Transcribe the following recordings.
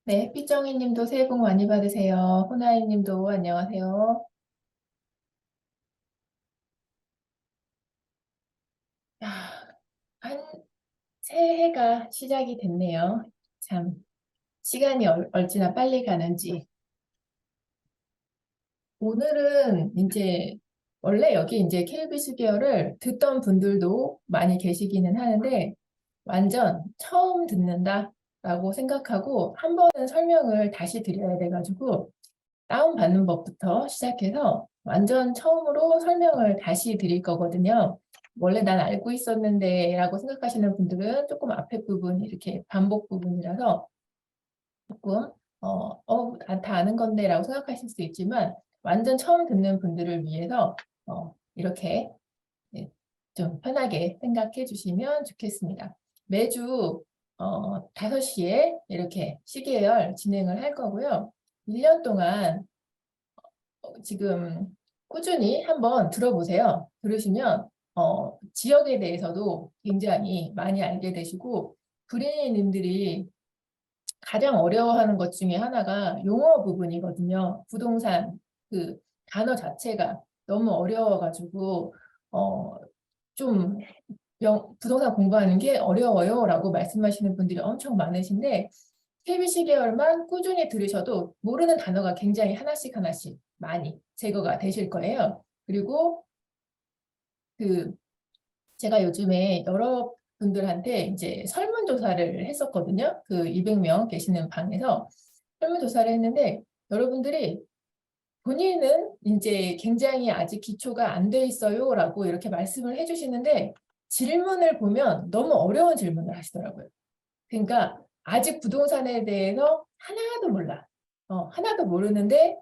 네, 햇빛정희 님도 새해 복 많이 받으세요. 호나이 님도 안녕하세요. 야, 한 새해가 시작이 됐네요. 참, 시간이 얼마나 빨리 가는지. 오늘은 이제 원래 여기 이제 KBS 계열을 듣던 분들도 많이 계시기는 하는데 완전 처음 듣는다라고 생각하고 한 번은 설명을 다시 드려야 돼가지고 다운받는 법부터 시작해서 완전 처음으로 설명을 다시 드릴 거거든요. 원래 난 알고 있었는데 라고 생각하시는 분들은 조금 앞에 부분 이렇게 반복 부분이라서 조금 다 아는 건데 라고 생각하실 수 있지만 완전 처음 듣는 분들을 위해서 이렇게 예, 좀 편하게 생각해 주시면 좋겠습니다. 매주 5시에 이렇게 시계열 진행을 할 거고요. 1년 동안 지금 꾸준히 한번 들어보세요. 들으시면 지역에 대해서도 굉장히 많이 알게 되시고 구리님들이 가장 어려워하는 것 중에 하나가 용어 부분이거든요. 부동산 그 단어 자체가 너무 어려워가지고 어, 좀 부동산 공부하는 게 어려워요라고 말씀하시는 분들이 엄청 많으신데 KBC 계열만 꾸준히 들으셔도 모르는 단어가 굉장히 하나씩 하나씩 많이 제거가 되실 거예요. 그리고 그 제가 요즘에 여러 분들한테 이제 설문조사를 했었거든요. 그 200명 계시는 방에서 설문조사를 했는데 여러분들이 본인은 이제 굉장히 아직 기초가 안 돼 있어요라고 이렇게 말씀을 해주시는데 질문을 보면 너무 어려운 질문을 하시더라고요. 그러니까 아직 부동산에 대해서 하나도 몰라. 하나도 모르는데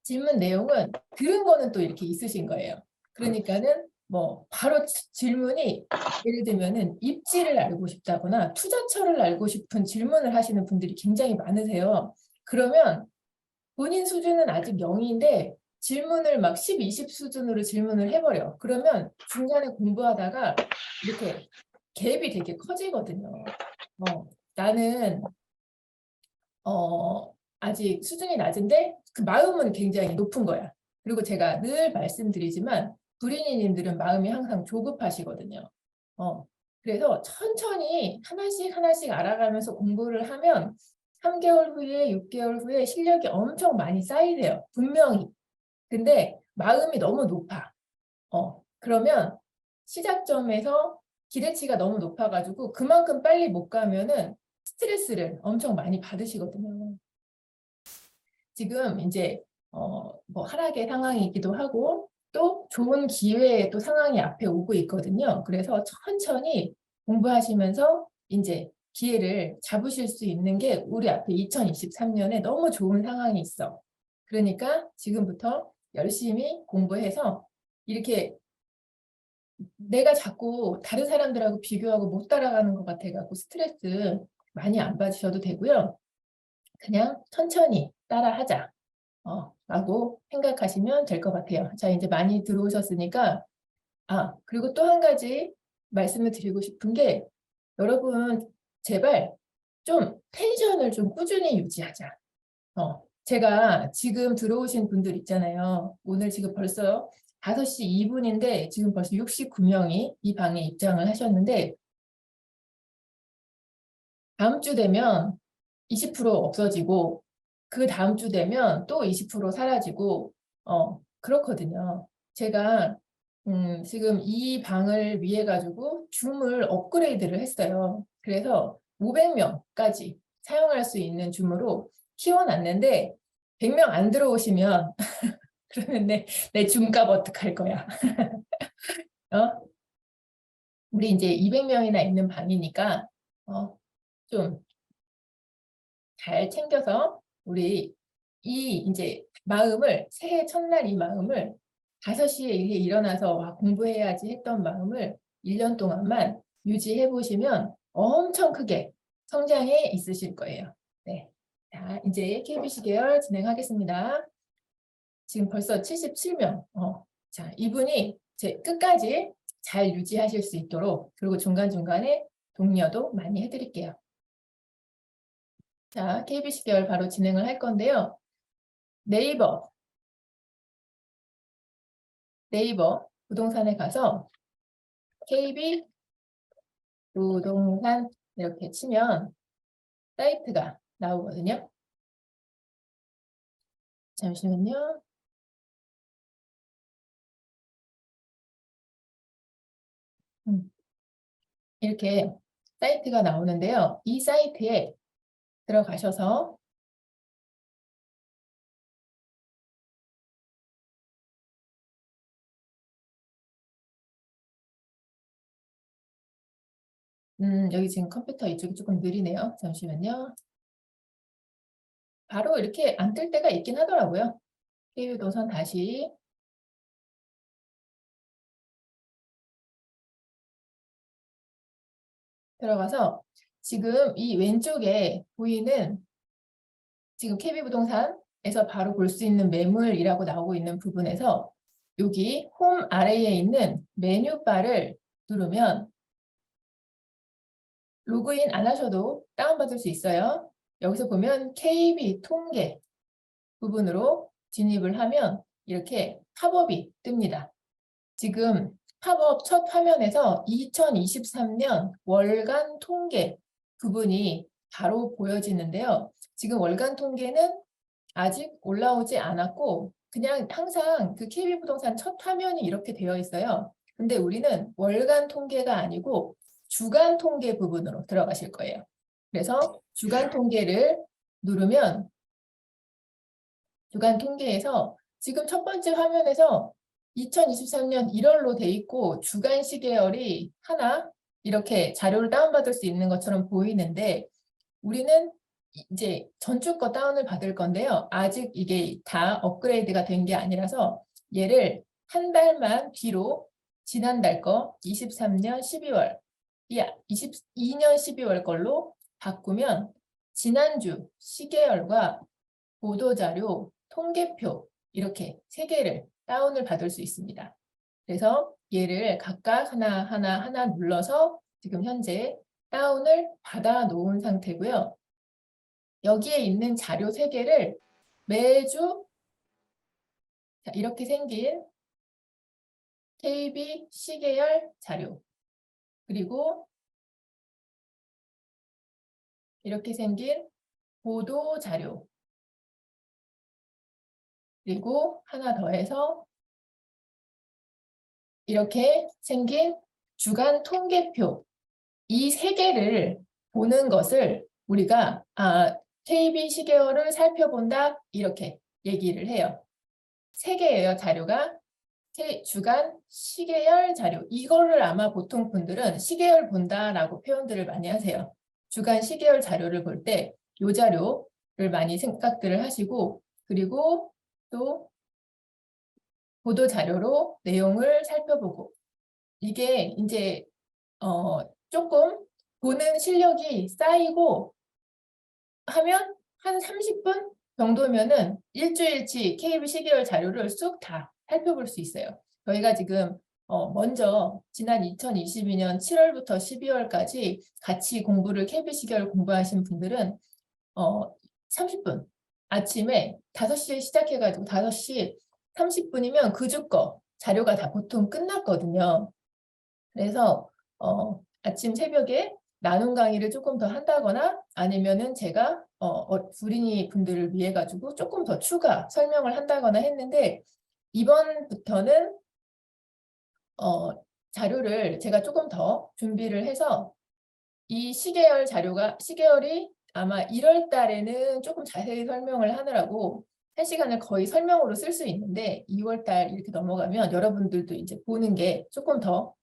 질문 내용은 들은 거는 또 이렇게 있으신 거예요. 그러니까는 뭐 바로 질문이 예를 들면은 입지를 알고 싶다거나 투자처를 알고 싶은 질문을 하시는 분들이 굉장히 많으세요. 그러면 본인 수준은 아직 0인데 질문을 막 10, 20 수준으로 질문을 해버려. 그러면 중간에 공부하다가 이렇게 갭이 되게 커지거든요. 나는 아직 수준이 낮은데 그 마음은 굉장히 높은 거야. 그리고 제가 늘 말씀드리지만 구린이님들은 마음이 항상 조급하시거든요. 그래서 천천히 하나씩 하나씩 알아가면서 공부를 하면 3개월 후에 6개월 후에 실력이 엄청 많이 쌓이세요. 분명히. 근데 마음이 너무 높아. 그러면 시작점에서 기대치가 너무 높아가지고 그만큼 빨리 못 가면은 스트레스를 엄청 많이 받으시거든요. 지금 이제 뭐 하락의 상황이기도 하고 또 좋은 기회의 또 상황이 앞에 오고 있거든요. 그래서 천천히 공부하시면서 이제 기회를 잡으실 수 있는 게 우리 앞에 2023년에 너무 좋은 상황이 있어. 그러니까 지금부터 열심히 공부해서 이렇게 내가 자꾸 다른 사람들하고 비교하고 못 따라가는 것 같아가지고 스트레스 많이 안 받으셔도 되고요. 그냥 천천히 따라하자. 라고 생각하시면 될 것 같아요. 자, 이제 많이 들어오셨으니까, 그리고 또 한 가지 말씀을 드리고 싶은 게, 여러분, 제발 좀 텐션을 좀 꾸준히 유지하자. 제가 지금 들어오신 분들 있잖아요. 오늘 지금 벌써 5시 2분인데, 지금 벌써 69명이 이 방에 입장을 하셨는데, 다음 주 되면 20% 없어지고 그 다음 주 되면 또 20% 사라지고 그렇거든요. 제가 지금 이 방을 위해 가지고 줌을 업그레이드를 했어요. 그래서 500명까지 사용할 수 있는 줌으로 키워놨는데 100명 안 들어오시면 그러면 내 줌값 어떡할 거야. 어? 우리 이제 200명이나 있는 방이니까 좀 잘 챙겨서 우리 이 이제 마음을 새해 첫날 이 마음을 5시에 일어나서 공부해야지 했던 마음을 1년 동안만 유지해 보시면 엄청 크게 성장해 있으실 거예요. 네. 자, 이제 KBC 계열 진행하겠습니다. 지금 벌써 77명. 자, 이분이 제 끝까지 잘 유지하실 수 있도록 그리고 중간중간에 독려도 많이 해드릴게요. 자, KBC 계열 바로 진행을 할 건데요. 네이버 부동산에 가서 KB 부동산 이렇게 치면 사이트가 나오거든요. 잠시만요. 이렇게 사이트가 나오는데요. 이 사이트에 들어가셔서 여기 지금 컴퓨터 이쪽이 조금 느리네요. 잠시만요. 바로 이렇게 안 뜰 때가 있긴 하더라고요. KB부동산 다시 들어가서 지금 이 왼쪽에 보이는 지금 KB부동산에서 바로 볼 수 있는 매물이라고 나오고 있는 부분에서 여기 홈 아래에 있는 메뉴바를 누르면 로그인 안 하셔도 다운받을 수 있어요. 여기서 보면 KB 통계 부분으로 진입을 하면 이렇게 팝업이 뜹니다. 지금 팝업 첫 화면에서 2023년 월간 통계 부분이 바로 보여지는데요. 지금 월간 통계는 아직 올라오지 않았고 그냥 항상 그 KB부동산 첫 화면이 이렇게 되어 있어요. 근데 우리는 월간 통계가 아니고 주간 통계 부분으로 들어가실 거예요. 그래서 주간 통계를 누르면 주간 통계에서 지금 첫 번째 화면에서 2023년 1월로 돼 있고 주간 시계열이 하나 이렇게 자료를 다운받을 수 있는 것처럼 보이는데 우리는 이제 전주 거 다운을 받을 건데요. 아직 이게 다 업그레이드가 된 게 아니라서 얘를 한 달만 뒤로 지난달 거 23년 12월, 22년 12월 걸로 바꾸면 지난주 시계열과 보도자료, 통계표 이렇게 세 개를 다운을 받을 수 있습니다. 그래서 얘를 각각 하나 눌러서 지금 현재 다운을 받아 놓은 상태고요. 여기에 있는 자료 세 개를 매주 이렇게 생긴 KB 시계열 자료 그리고 이렇게 생긴 보도 자료 그리고 하나 더해서 이렇게 생긴 주간 통계표 이 세 개를 보는 것을 우리가 KB 시계열을 살펴본다 이렇게 얘기를 해요. 세 개예요 자료가. 주간 시계열 자료 이거를 아마 보통 분들은 시계열 본다라고 표현들을 많이 하세요. 주간 시계열 자료를 볼 때 이 자료를 많이 생각들을 하시고 그리고 또 보도 자료로 내용을 살펴보고 이게 이제 조금 보는 실력이 쌓이고 하면 한 30분 정도면은 일주일치 KB 시계열 자료를 쑥 다 살펴볼 수 있어요. 저희가 지금 먼저 지난 2022년 7월부터 12월까지 같이 공부를 KB 시계열 공부하신 분들은 30분 아침에 5시에 시작해가지고 5시 30분이면 그 주 거 자료가 다 보통 끝났거든요. 그래서 아침 새벽에 나눔 강의를 조금 더 한다거나 아니면은 제가 불인이 분들을 위해 가지고 조금 더 추가 설명을 한다거나 했는데 이번부터는 자료를 제가 조금 더 준비를 해서 이 시계열이 아마 1월 달에는 조금 자세히 설명을 하느라고 1시간을 거의 설명으로 쓸 수 있는데 2월 달 이렇게 넘어가면 여러분들도 이제 보는 게 조금 더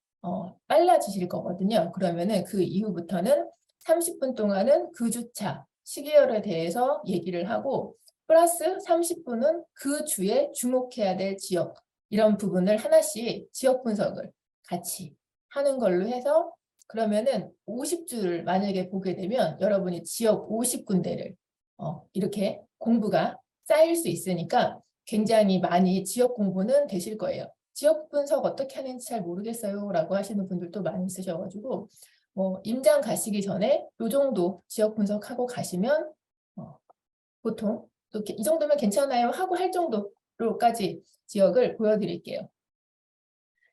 빨라지실 거거든요. 그러면은 그 이후부터는 30분 동안은 그 주차 시계열에 대해서 얘기를 하고 플러스 30분은 그 주에 주목해야 될 지역 이런 부분을 하나씩 지역 분석을 같이 하는 걸로 해서 그러면은 50주를 만약에 보게 되면 여러분이 지역 50군데를 이렇게 공부가 쌓일 수 있으니까 굉장히 많이 지역 공부는 되실 거예요. 지역 분석 어떻게 하는지 잘 모르겠어요 라고 하시는 분들도 많이 있으셔가지고 임장 가시기 전에 이 정도 지역 분석하고 가시면 보통 또 이 정도면 괜찮아요 하고 할 정도로까지 지역을 보여드릴게요.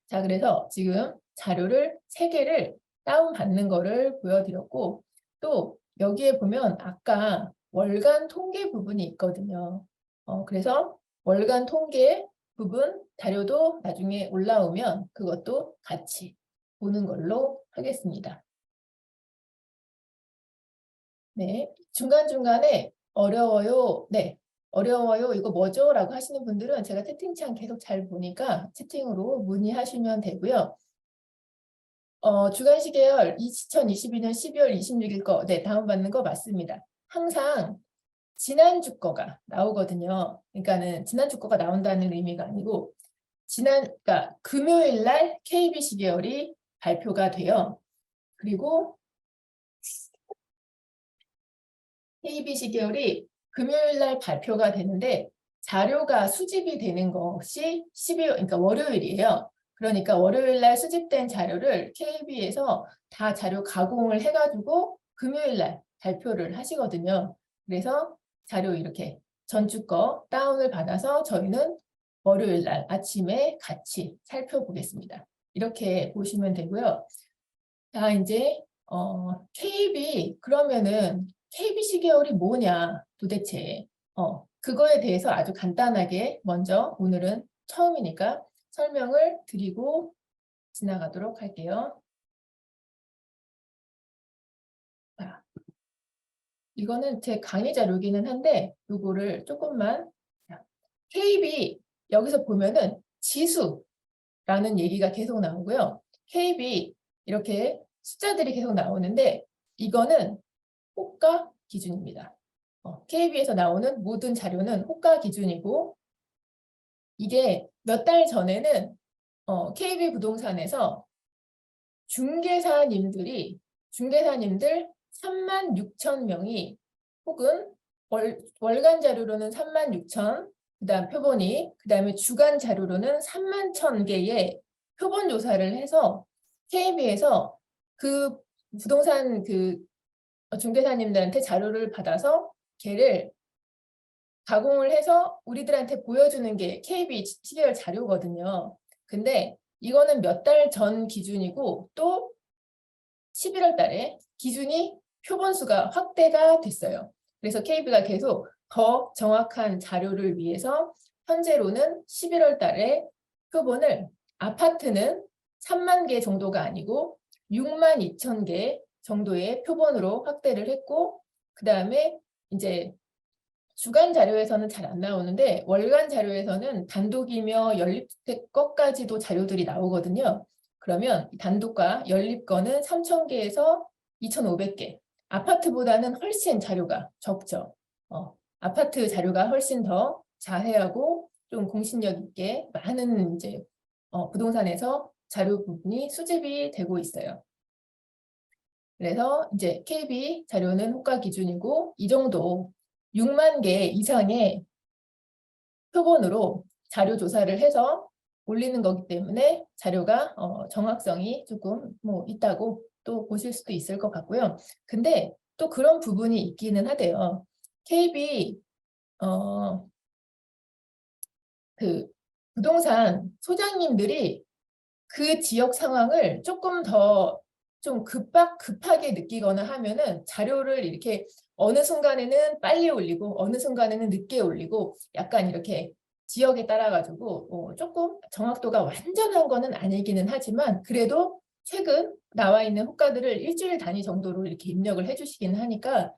자, 그래서 지금 자료를 3개를 다운받는 거를 보여드렸고 또 여기에 보면 아까 월간 통계 부분이 있거든요. 그래서 월간 통계 부분 자료도 나중에 올라오면 그것도 같이 보는 걸로 하겠습니다. 네, 중간중간에 어려워요. 네, 어려워요. 이거 뭐죠? 라고 하시는 분들은 제가 채팅창 계속 잘 보니까 채팅으로 문의하시면 되고요. 주간시 계열 2022년 12월 26일 거, 네, 다운받는 거 맞습니다. 항상 지난주 거가 나오거든요. 그러니까는 지난주 거가 나온다는 의미가 아니고 그러니까 금요일 날 KBC 계열이 발표가 돼요. 그리고 KBC 계열이 금요일 날 발표가 되는데 자료가 수집이 되는 것이 12월, 그러니까 월요일이에요. 그러니까 월요일 날 수집된 자료를 KB에서 다 자료 가공을 해가지고 금요일 날 발표를 하시거든요. 그래서 자료 이렇게 전주 거 다운을 받아서 저희는 월요일 날 아침에 같이 살펴보겠습니다. 이렇게 보시면 되고요. 자, 이제 KB 그러면은 KBC 계열이 뭐냐 도대체 그거에 대해서 아주 간단하게 먼저 오늘은 처음이니까 설명을 드리고 지나가도록 할게요. 자, 이거는 제 강의 자료기는 한데 이거를 조금만 KB 여기서 보면은 지수라는 얘기가 계속 나오고요. KB 이렇게 숫자들이 계속 나오는데 이거는 호가 기준입니다. KB에서 나오는 모든 자료는 호가 기준이고 이게 몇 달 전에는 KB 부동산에서 중개사님들 36,000명이 혹은 월간 자료로는 36,000, 그다음 표본이, 그다음에 주간 자료로는 31,000개의 표본 조사를 해서 KB에서 그 부동산 중개사님들한테 자료를 받아서 걔를 가공을 해서 우리들한테 보여주는 게 KB 시계열 자료거든요. 근데 이거는 몇 달 전 기준이고 또 11월 달에 기준이 표본수가 확대가 됐어요. 그래서 KB가 계속 더 정확한 자료를 위해서 현재로는 11월 달에 표본을 아파트는 3만 개 정도가 아니고 6만 2천 개 정도의 표본으로 확대를 했고 그 다음에 이제 주간 자료에서는 잘 안 나오는데 월간 자료에서는 단독이며 연립주택 것까지도 자료들이 나오거든요. 그러면 단독과 연립 거는 3,000개에서 2,500개. 아파트보다는 훨씬 자료가 적죠. 아파트 자료가 훨씬 더 자세하고 좀 공신력 있게 많은 이제 부동산에서 자료 부분이 수집이 되고 있어요. 그래서 이제 KB 자료는 호가 기준이고 이 정도 6만 개 이상의 표본으로 자료 조사를 해서 올리는 거기 때문에 자료가 정확성이 조금 뭐 있다고 또 보실 수도 있을 것 같고요. 근데 또 그런 부분이 있기는 하대요. KB 그 부동산 소장님들이 그 지역 상황을 조금 더 좀 급하게 느끼거나 하면은 자료를 이렇게 어느 순간에는 빨리 올리고 어느 순간에는 늦게 올리고 약간 이렇게 지역에 따라 가지고 조금 정확도가 완전한 거는 아니기는 하지만 그래도 최근 나와 있는 호가들을 일주일 단위 정도로 이렇게 입력을 해주시긴 하니까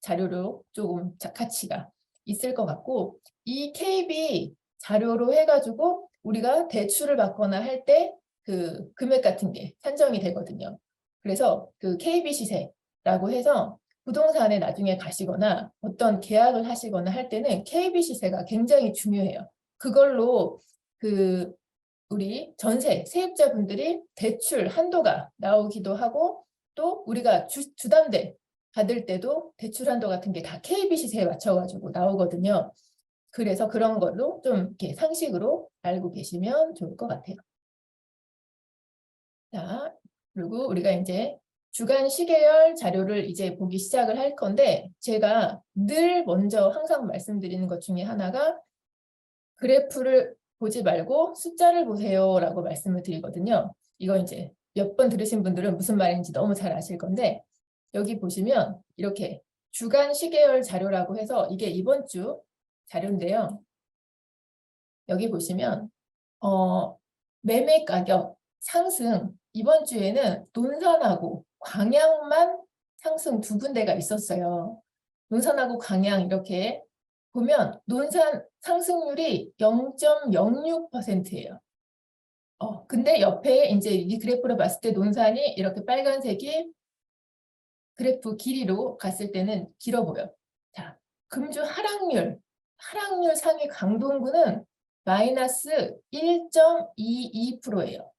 자료로 조금 가치가 있을 것 같고 이 KB 자료로 해가지고 우리가 대출을 받거나 할 때 그 금액 같은 게 산정이 되거든요. 그래서 그 KB 시세라고 해서 부동산에 나중에 가시거나 어떤 계약을 하시거나 할 때는 KB 시세가 굉장히 중요해요. 그걸로 그 우리 전세 세입자분들이 대출 한도가 나오기도 하고 또 우리가 주담대 받을 때도 대출 한도 같은 게 다 KB 시세에 맞춰가지고 나오거든요. 그래서 그런 걸로 좀 이렇게 상식으로 알고 계시면 좋을 것 같아요. 자, 그리고 우리가 이제 주간 시계열 자료를 이제 보기 시작을 할 건데 제가 늘 먼저 항상 말씀드리는 것 중에 하나가 그래프를 보지 말고 숫자를 보세요라고 말씀을 드리거든요. 이거 이제 몇 번 들으신 분들은 무슨 말인지 너무 잘 아실 건데 여기 보시면 이렇게 주간 시계열 자료라고 해서 이게 이번 주 자료인데요. 여기 보시면 매매 가격 상승 이번 주에는 논산하고 광양만 상승 두 군데가 있었어요. 논산하고 광양 이렇게 보면 논산 상승률이 0.06%예요. 근데 옆에 이제 이 그래프로 봤을 때 논산이 이렇게 빨간색이 그래프 길이로 갔을 때는 길어 보여. 자, 금주 하락률 상위 강동구는 마이너스 1.22%예요.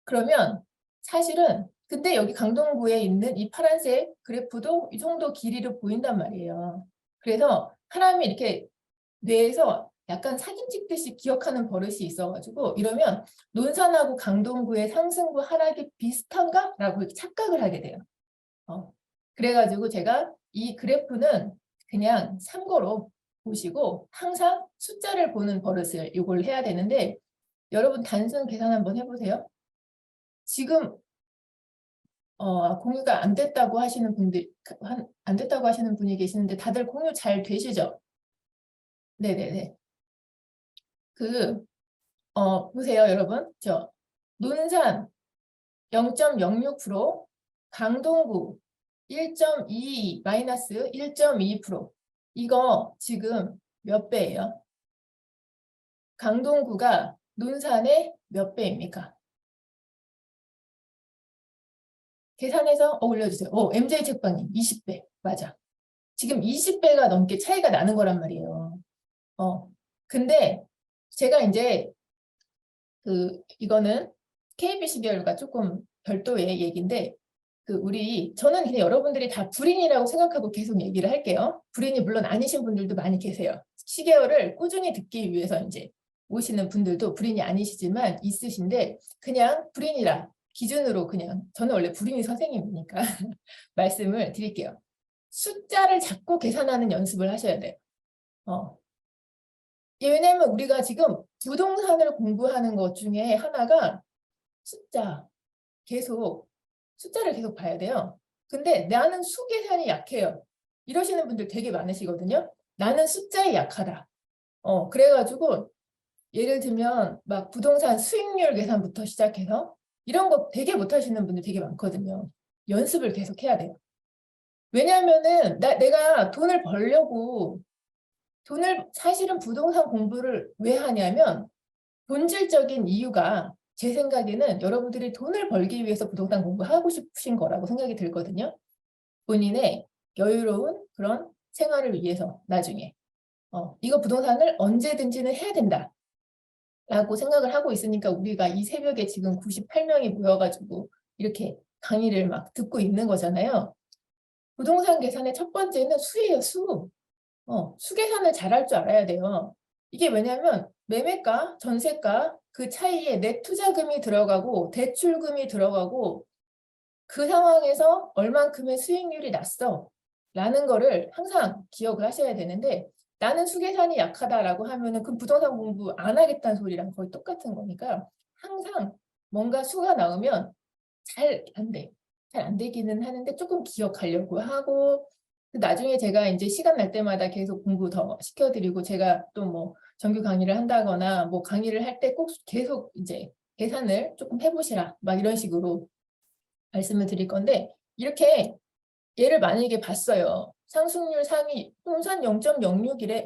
그러면 사실은 근데 여기 강동구에 있는 이 파란색 그래프도 이 정도 길이로 보인단 말이에요. 그래서 사람이 이렇게 뇌에서 약간 사진 찍듯이 기억하는 버릇이 있어가지고 이러면 논산하고 강동구의 상승구 하락이 비슷한가? 라고 착각을 하게 돼요. 그래가지고 제가 이 그래프는 그냥 참고로 보시고 항상 숫자를 보는 버릇을 이걸 해야 되는데 여러분 단순 계산 한번 해보세요. 지금 공유가 안 됐다고 하시는 분들 안 됐다고 하시는 분이 계시는데 다들 공유 잘 되시죠? 네네네. 보세요 여러분. 논산 0.06%, 강동구 1.22 마이너스 1.2%. 이거 지금 몇 배예요? 강동구가 논산의 몇 배입니까? 계산해서 올려주세요. MJ 책방님 20배. 맞아. 지금 20배가 넘게 차이가 나는 거란 말이에요. 근데 제가 이제 이거는 KBC 계열과 조금 별도의 얘기인데 저는 그냥 여러분들이 다 불인이라고 생각하고 계속 얘기를 할게요. 불인이 물론 아니신 분들도 많이 계세요. 시계열을 꾸준히 듣기 위해서 이제 오시는 분들도 불인이 아니시지만 있으신데 그냥 불인이라 기준으로 그냥 저는 원래 불인이 선생님이니까 말씀을 드릴게요. 숫자를 자꾸 계산하는 연습을 하셔야 돼요. 왜냐하면 우리가 지금 부동산을 공부하는 것 중에 하나가 숫자를 계속 봐야 돼요. 근데 나는 수 계산이 약해요. 이러시는 분들 되게 많으시거든요. 나는 숫자에 약하다. 그래가지고 예를 들면 막 부동산 수익률 계산부터 시작해서 이런 거 되게 못하시는 분들 되게 많거든요. 연습을 계속 해야 돼요. 왜냐하면은 내가 돈을 벌려고 사실은 부동산 공부를 왜 하냐면 본질적인 이유가 제 생각에는 여러분들이 돈을 벌기 위해서 부동산 공부하고 싶으신 거라고 생각이 들거든요. 본인의 여유로운 그런 생활을 위해서 나중에 이거 부동산을 언제든지는 해야 된다 라고 생각을 하고 있으니까 우리가 이 새벽에 지금 98명이 모여가지고 이렇게 강의를 막 듣고 있는 거잖아요. 부동산 계산의 첫 번째는 수예요. 수 계산을 잘할 줄 알아야 돼요. 이게 왜냐하면 매매가, 전세가 그 차이에 내 투자금이 들어가고 대출금이 들어가고 그 상황에서 얼만큼의 수익률이 났어 라는 거를 항상 기억을 하셔야 되는데 나는 수계산이 약하다라고 하면은 그 부동산 공부 안 하겠다는 소리랑 거의 똑같은 거니까 항상 뭔가 수가 나오면 잘 안 돼. 잘 안 되기는 하는데 조금 기억하려고 하고 나중에 제가 이제 시간 날 때마다 계속 공부 더 시켜드리고 제가 또 뭐 정규 강의를 한다거나 뭐 강의를 할 때 꼭 계속 이제 계산을 조금 해보시라 막 이런 식으로 말씀을 드릴 건데 이렇게 얘를 만약에 봤어요. 상승률 상위 논산 0.06이래.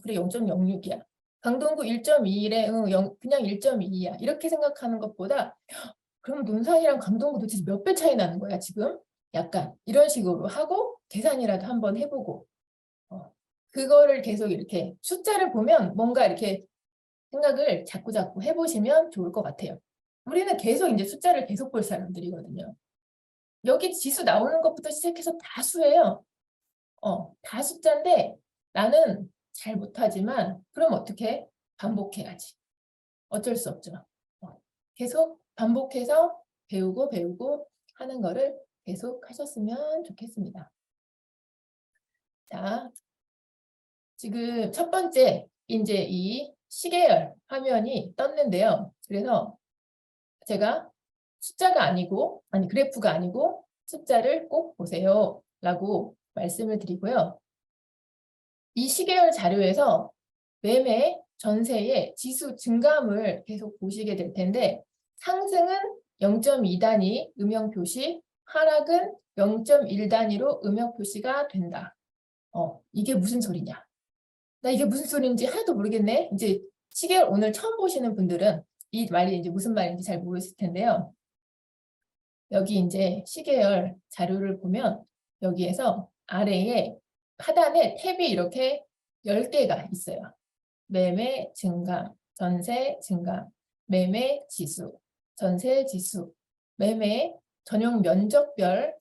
그래 0.06이야. 강동구 1.21에 그냥 1.2야. 이렇게 생각하는 것보다 그럼 논산이랑 강동구 도대체 몇 배 차이 나는 거야 지금? 약간 이런 식으로 하고 계산이라도 한번 해보고 그거를 계속 이렇게 숫자를 보면 뭔가 이렇게 생각을 자꾸 해보시면 좋을 것 같아요. 우리는 계속 이제 숫자를 계속 볼 사람들이거든요. 여기 지수 나오는 것부터 시작해서 다 수예요. 다 숫자인데 나는 잘 못하지만 그럼 어떻게? 반복해야지. 어쩔 수 없죠. 계속 반복해서 배우고 하는 거를 계속 하셨으면 좋겠습니다. 자, 지금 첫 번째 이제 이 시계열 화면이 떴는데요. 그래서 제가 숫자가 아니고, 아니 그래프가 아니고 숫자를 꼭 보세요 라고 말씀을 드리고요. 이 시계열 자료에서 매매 전세의 지수 증감을 계속 보시게 될 텐데 상승은 0.2단위 음영 표시, 하락은 0.1단위로 음영 표시가 된다. 이게 무슨 소리냐? 나 이게 무슨 소리인지 하나도 모르겠네. 이제 시계열 오늘 처음 보시는 분들은 이 말이 이제 무슨 말인지 잘 모르실 텐데요. 여기 이제 시계열 자료를 보면 여기에서 아래에 하단에 탭이 이렇게 10개가 있어요. 매매 증감, 전세 증감, 매매 지수, 전세 지수, 매매 전용 면적별,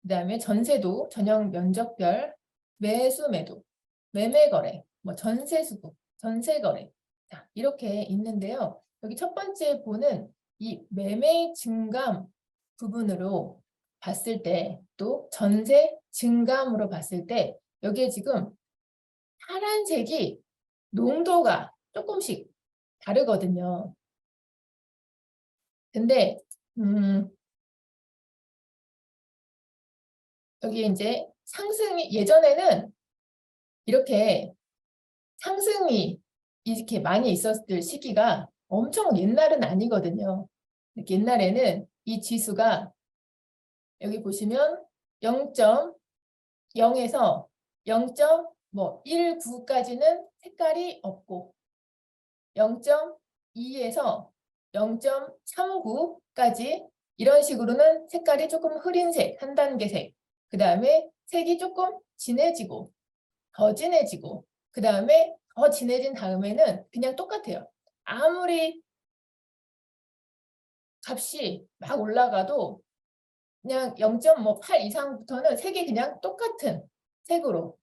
그다음에 전세도 전용 면적별, 매수 매도, 매매 거래, 뭐 전세 수급, 전세 거래. 자, 이렇게 있는데요. 여기 첫 번째 보는 이 매매 증감 부분으로 봤을 때 또 전세 증감으로 봤을 때 여기에 지금 파란색이 농도가 조금씩 다르거든요. 근데 여기 이제 상승이 예전에는 이렇게 상승이 이렇게 많이 있었을 시기가 엄청 옛날은 아니거든요. 옛날에는 이 지수가 여기 보시면 0.0에서 0.19까지는 색깔이 없고 0.2에서 0.39까지 이런 식으로는 색깔이 조금 흐린색, 한 단계색, 그 다음에 색이 조금 진해지고 더 진해지고 그 다음에 더 진해진 다음에는 그냥 똑같아요. 아무리 값이 막 올라가도 그냥 0.8 이상부터는 색이 그냥 똑같은 색으로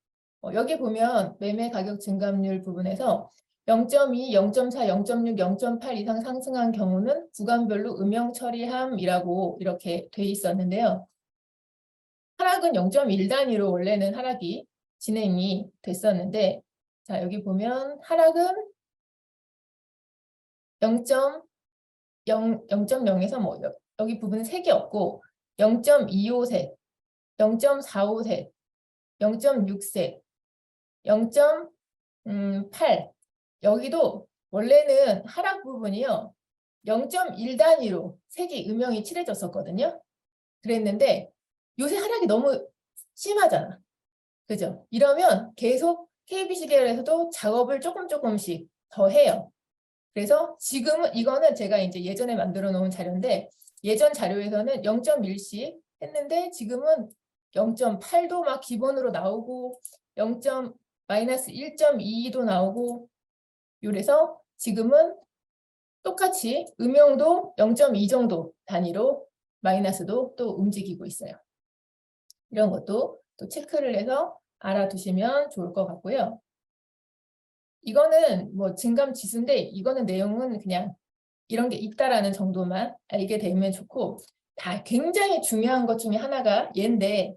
여기 보면 매매 가격 증감률 부분에서 0.2, 0.4, 0.6, 0.8 이상 상승한 경우는 구간별로 음영 처리함이라고 이렇게 돼 있었는데요. 하락은 0.1단위로 원래는 하락이 진행이 됐었는데 자 여기 보면 하락은 0.0에서 뭐 여기 부분은 색이 없고 0.25색, 0.45색, 0.6색, 0.8 여기도 원래는 하락 부분이요 0.1단위로 색이 음영이 칠해졌었거든요. 그랬는데 요새 하락이 너무 심하잖아. 그죠? 이러면 계속 KB시계열에서도 작업을 조금씩 더 해요. 그래서 지금은 이거는 제가 이제 예전에 만들어 놓은 자료인데 예전 자료에서는 0.1씩 했는데 지금은 0.8도 막 기본으로 나오고 1.2도 나오고 이래서 지금은 똑같이 음영도 0.2 정도 단위로 마이너스도 또 움직이고 있어요. 이런 것도 또 체크를 해서 알아두시면 좋을 것 같고요. 이거는 뭐 증감 지수인데 이거는 내용은 그냥 이런 게 있다라는 정도만 알게 되면 좋고 다 굉장히 중요한 것 중에 하나가 얘인데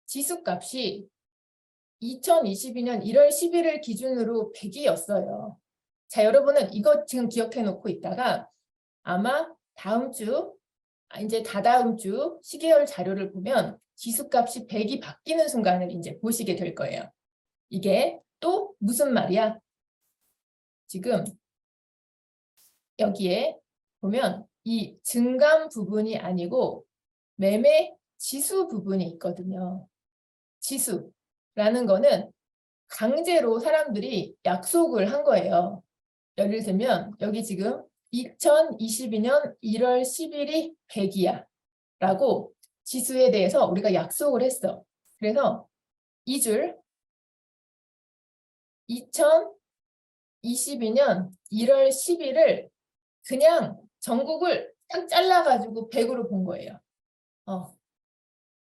지수값이 2022년 1월 11일 기준으로 100이었어요. 자, 여러분은 이거 지금 기억해 놓고 있다가 아마 다음 주, 이제 다다음 주 시계열 자료를 보면 지수값이 100이 바뀌는 순간을 이제 보시게 될 거예요. 이게 또 무슨 말이야? 지금 여기에 보면 이 증감 부분이 아니고 매매 지수 부분이 있거든요. 지수라는 거는 강제로 사람들이 약속을 한 거예요. 예를 들면 여기 지금 2022년 1월 10일이 100이야 라고 지수에 대해서 우리가 약속을 했어. 그래서 이 줄 2022년 1월 10일을 그냥 전국을 딱 잘라가지고 100으로 본 거예요.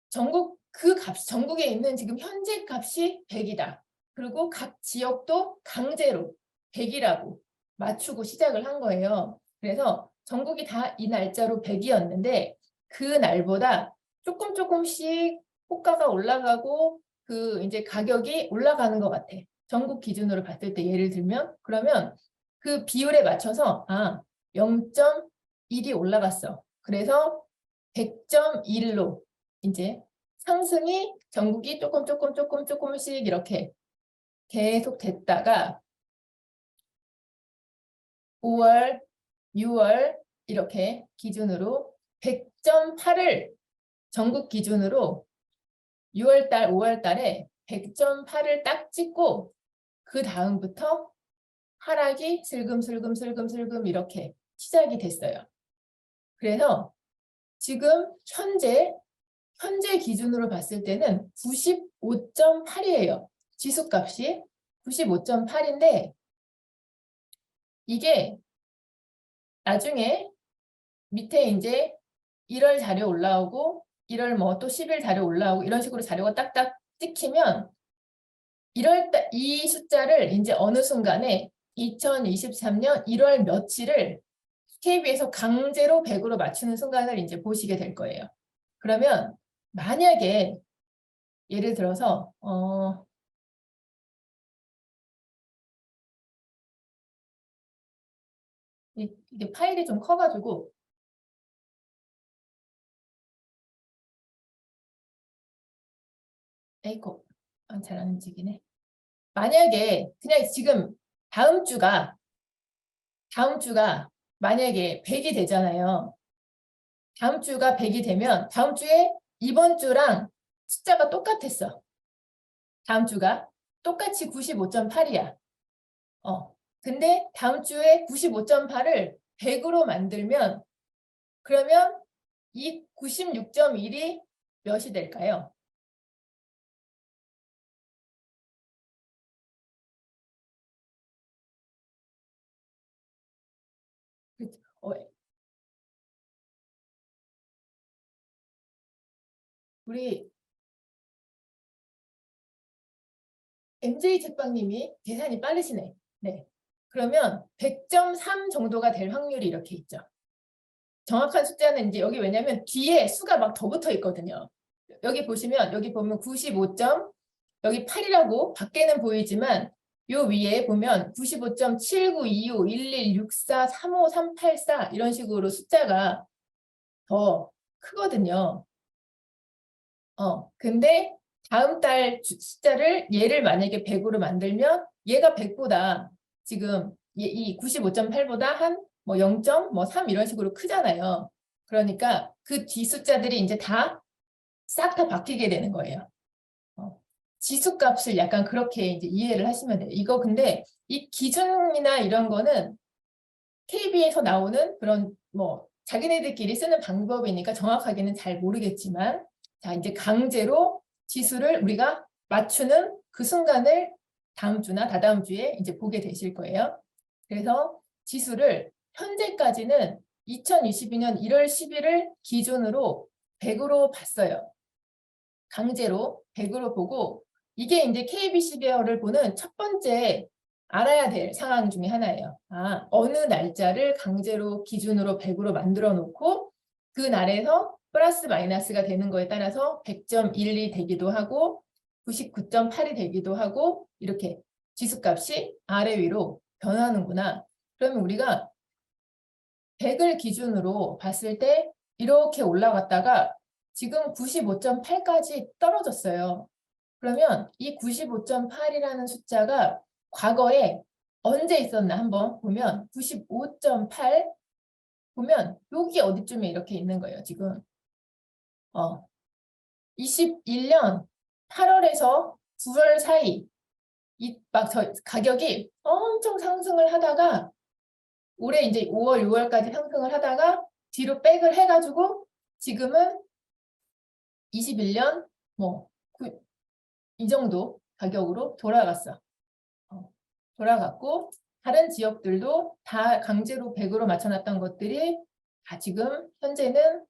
전국 그 값, 전국에 있는 지금 현재 값이 100이다. 그리고 각 지역도 강제로 100이라고 맞추고 시작을 한 거예요. 그래서 전국이 다 이 날짜로 100이었는데 그 날보다 조금씩 호가가 올라가고 그 이제 가격이 올라가는 것 같아. 전국 기준으로 봤을 때 예를 들면 그러면 그 비율에 맞춰서 0.1이 올라갔어. 그래서 100.1로 이제 상승이 전국이 조금씩 이렇게 계속 됐다가 5월, 6월 이렇게 기준으로 100.8을 전국 기준으로 6월달, 5월달에 100.8을 딱 찍고 그 다음부터 하락이 슬금 이렇게 시작이 됐어요. 그래서 지금 현재 기준으로 봤을 때는 95.8이에요. 지수값이 95.8인데 이게 나중에 밑에 이제 1월 자료 올라오고 1월 뭐 또 10일 자료 올라오고 이런 식으로 자료가 딱딱 찍히면 1월달 이 숫자를 이제 어느 순간에 2023년 1월 며칠을 KB에서 강제로 100으로 맞추는 순간을 이제 보시게 될 거예요. 그러면 만약에 예를 들어서 이게 파일이 좀 커가지고 에이코 잘 안 움직이네. 만약에 그냥 지금 다음 주가 만약에 100이 되잖아요. 다음 주가 100이 되면 다음 주에 이번 주랑 숫자가 똑같았어. 다음 주가 똑같이 95.8이야. 근데 다음 주에 95.8을 100으로 만들면 그러면 이 96.1이 몇이 될까요? 어, 우리 MJ 책방님이 계산이 빠르시네. 네. 그러면 100.3 정도가 될 확률이 이렇게 있죠. 정확한 숫자는 이제 여기 왜냐면 뒤에 수가 막 더 붙어 있거든요. 여기 보면 95점 여기 8이라고 밖에는 보이지만 요 위에 보면 95.7925 1164 35 384 이런 식으로 숫자가 더 크거든요. 근데 다음 달 숫자를 얘를 만약에 100으로 만들면 얘가 100보다 지금 이 95.8보다 한 뭐 0.3 이런 식으로 크잖아요. 그러니까 그 뒤 숫자들이 이제 다 싹 다 바뀌게 되는 거예요. 지수값을 약간 그렇게 이제 이해를 하시면 돼요. 이거 근데 이 기준이나 이런 거는 KB에서 나오는 그런 뭐 자기네들끼리 쓰는 방법이니까 정확하게는 잘 모르겠지만 자 이제 강제로 지수를 우리가 맞추는 그 순간을 다음 주나 다다음 주에 이제 보게 되실 거예요. 그래서 지수를 현재까지는 2022년 1월 10일을 기준으로 100으로 봤어요. 강제로 100으로 보고 이게 이제 KBC계열을 보는 첫 번째 알아야 될 상황 중에 하나예요. 어느 날짜를 강제로 기준으로 100으로 만들어 놓고 그 날에서 플러스 마이너스가 되는 거에 따라서 100.12 되기도 하고 99.8이 되기도 하고 이렇게 지수값이 아래 위로 변하는구나. 그러면 우리가 100을 기준으로 봤을 때 이렇게 올라갔다가 지금 95.8까지 떨어졌어요. 그러면 이 95.8이라는 숫자가 과거에 언제 있었나 한번 보면 95.8 보면 여기 어디쯤에 이렇게 있는 거예요. 지금 21년 8월에서 9월 사이 막 가격이 엄청 상승을 하다가 올해 이제 5월, 6월까지 상승을 하다가 뒤로 백을 해가지고 지금은 21년 뭐 이 정도 가격으로 돌아갔어. 돌아갔고 다른 지역들도 다 강제로 100으로 맞춰놨던 것들이 다 지금 현재는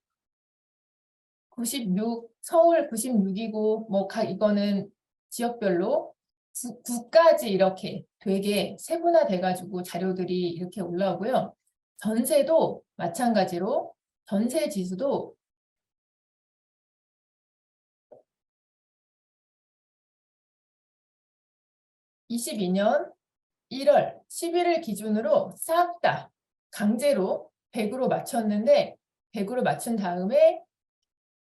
96, 서울 96이고 뭐 이거는 지역별로 9까지 이렇게 되게 세분화돼가지고 자료들이 이렇게 올라오고요. 전세도 마찬가지로 전세 지수도 22년 1월 11일 기준으로 싹 다 강제로 100으로 맞췄는데 100으로 맞춘 다음에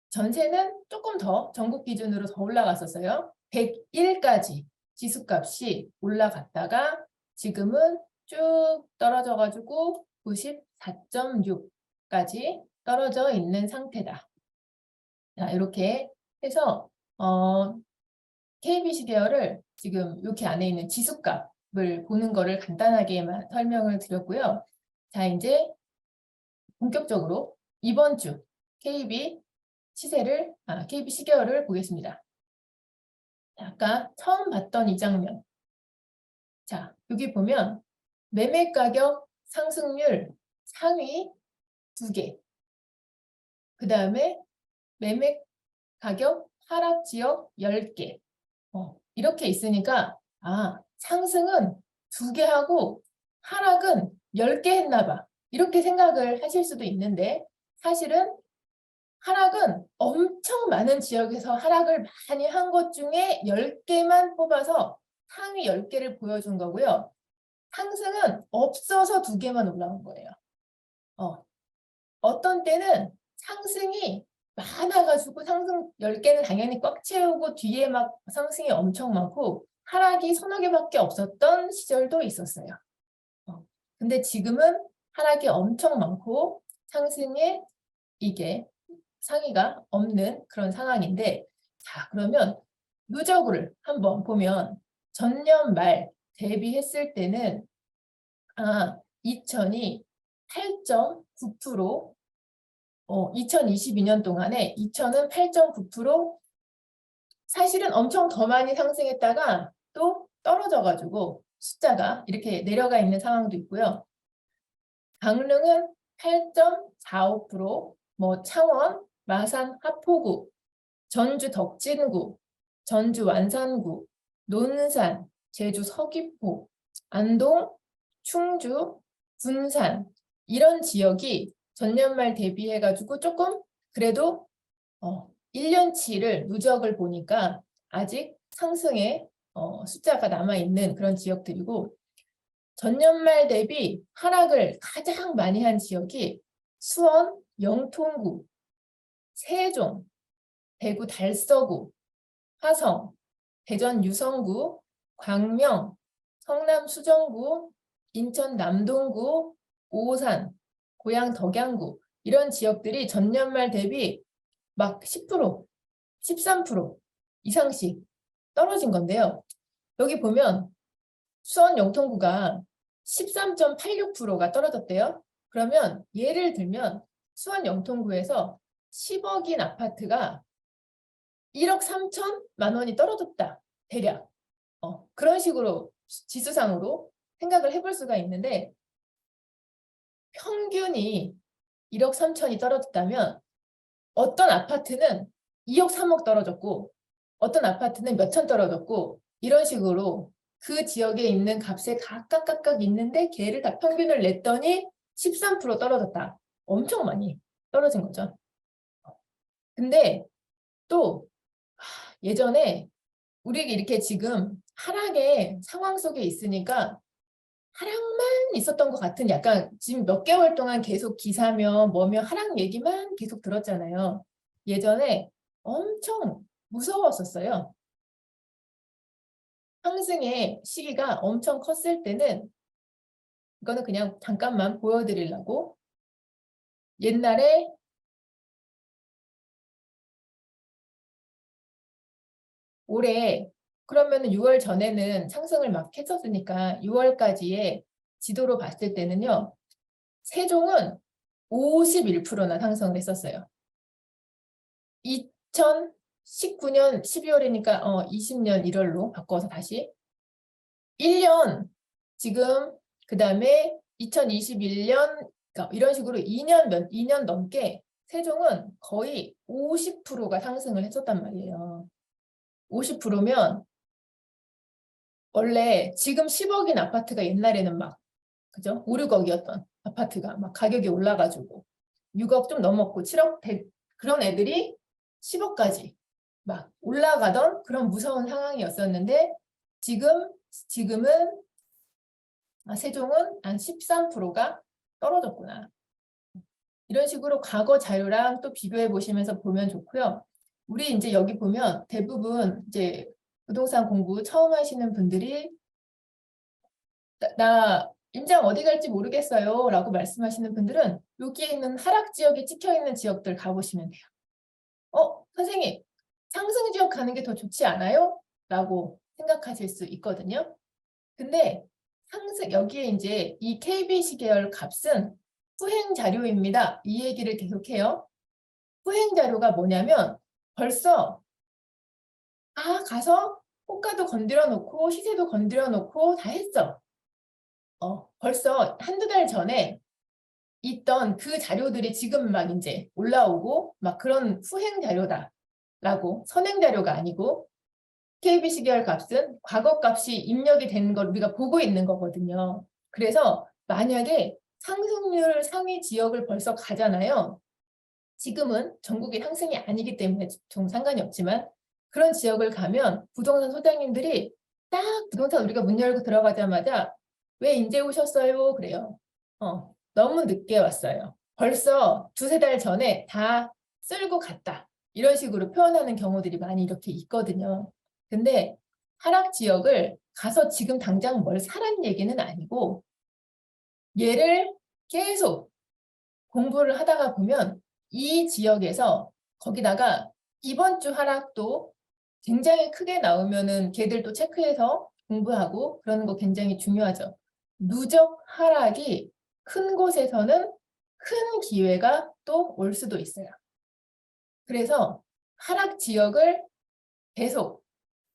전세는 조금 더 전국 기준으로 더 올라갔었어요. 101까지 지수값이 올라갔다가 지금은 쭉 떨어져가지고 94.6까지 떨어져 있는 상태다. 자, 이렇게 해서 KBC 계열을 지금 이렇게 안에 있는 지수값을 보는 거를 간단하게만 설명을 드렸고요. 자, 이제 본격적으로 이번 주 KB 시계열을 보겠습니다. 아까 처음 봤던 이 장면. 자, 여기 보면 매매 가격 상승률 상위 2개. 그 다음에 매매 가격 하락 지역 10개. 이렇게 있으니까 상승은 2개 하고 하락은 10개 했나 봐. 이렇게 생각을 하실 수도 있는데 사실은 하락은 엄청 많은 지역에서 하락을 많이 한 것 중에 10개만 뽑아서 상위 10개를 보여준 거고요. 상승은 없어서 2개만 올라온 거예요. 어떤 때는 상승이 많아가지고 상승 10개는 당연히 꽉 채우고 뒤에 막 상승이 엄청 많고 하락이 서너 개밖에 없었던 시절도 있었어요. 근데 지금은 하락이 엄청 많고 상승에 이게 상위가 없는 그런 상황인데, 자, 그러면 누적을 한번 보면 전년 말 대비했을 때는 2000이 8.9%, 2022년 동안에 2000은 8.9%, 사실은 엄청 더 많이 상승했다가 또 떨어져가지고 숫자가 이렇게 내려가 있는 상황도 있고요. 강릉은 8.45%, 창원, 마산, 하포구, 전주 덕진구, 전주 완산구, 논산, 제주 서귀포, 안동, 충주, 군산 이런 지역이 전년 말 대비해가지고 조금 그래도 1년치를 누적을 보니까 아직 상승의 숫자가 남아있는 그런 지역들이고 전년 말 대비 하락을 가장 많이 한 지역이 수원, 영통구, 세종, 대구 달서구, 화성, 대전 유성구, 광명, 성남 수정구, 인천 남동구, 오산, 고양 덕양구 이런 지역들이 전년 말 대비 막 10%, 13% 이상씩 떨어진 건데요. 여기 보면 수원 영통구가 13.86%가 떨어졌대요. 그러면 예를 들면 수원 영통구에서 10억인 아파트가 1억 3천만 원이 떨어졌다. 대략. 그런 식으로 지수상으로 생각을 해볼 수가 있는데 평균이 1억 3천이 떨어졌다면 어떤 아파트는 2억 3억 떨어졌고 어떤 아파트는 몇 천 떨어졌고 이런 식으로 그 지역에 있는 값에 각각 있는데 걔를 다 평균을 냈더니 13% 떨어졌다. 엄청 많이 떨어진 거죠. 근데 또 예전에 우리 이렇게 지금 하락의 상황 속에 있으니까 하락만 있었던 것 같은 약간 지금 몇 개월 동안 계속 기사며 뭐며 하락 얘기만 계속 들었잖아요. 예전에 엄청 무서웠었어요. 상승의 시기가 엄청 컸을 때는 이거는 그냥 잠깐만 보여드리려고 옛날에 올해 그러면 6월 전에는 상승을 막 했었으니까 6월까지의 지도로 봤을 때는요. 세종은 51%나 상승을 했었어요. 2019년 12월이니까 20년 1월로 바꿔서 다시 1년 지금 그 다음에 2021년 그러니까 이런 식으로 2년 넘게 세종은 거의 50%가 상승을 했었단 말이에요. 50%면 원래 지금 10억인 아파트가 옛날에는 막 그죠? 5, 6억이었던 아파트가 막 가격이 올라가지고 6억 좀 넘었고 7억 그런 애들이 10억까지 막 올라가던 그런 무서운 상황이었었는데 지금은 세종은 한 13%가 떨어졌구나. 이런 식으로 과거 자료랑 또 비교해 보시면서 보면 좋고요. 우리 이제 여기 보면 대부분 이제 부동산 공부 처음 하시는 분들이 나 임장 어디 갈지 모르겠어요 라고 말씀하시는 분들은 여기에 있는 하락 지역에 찍혀 있는 지역들 가보시면 돼요. 선생님 상승 지역 가는 게 더 좋지 않아요? 라고 생각하실 수 있거든요. 근데 여기에 이제 이 KBC 계열 값은 후행 자료입니다. 이 얘기를 계속해요. 후행 자료가 뭐냐면 벌써 가서 호가도 건드려 놓고 시세도 건드려 놓고 다 했어. 벌써 한두 달 전에 있던 그 자료들이 지금 막 이제 올라오고 막 그런 후행 자료다라고 선행 자료가 아니고 KBC 계열 값은 과거 값이 입력이 된 걸 우리가 보고 있는 거거든요. 그래서 만약에 상승률 상위 지역을 벌써 가잖아요. 지금은 전국이 상승이 아니기 때문에 좀 상관이 없지만 그런 지역을 가면 부동산 소장님들이 딱 부동산 우리가 문 열고 들어가자마자 왜 이제 오셨어요? 그래요. 너무 늦게 왔어요. 벌써 두세 달 전에 다 쓸고 갔다. 이런 식으로 표현하는 경우들이 많이 이렇게 있거든요. 근데 하락 지역을 가서 지금 당장 뭘 사라는 얘기는 아니고 얘를 계속 공부를 하다가 보면 이 지역에서 거기다가 이번 주 하락도 굉장히 크게 나오면은 걔들도 체크해서 공부하고 그러는 거 굉장히 중요하죠. 누적 하락이 큰 곳에서는 큰 기회가 또 올 수도 있어요. 그래서 하락 지역을 계속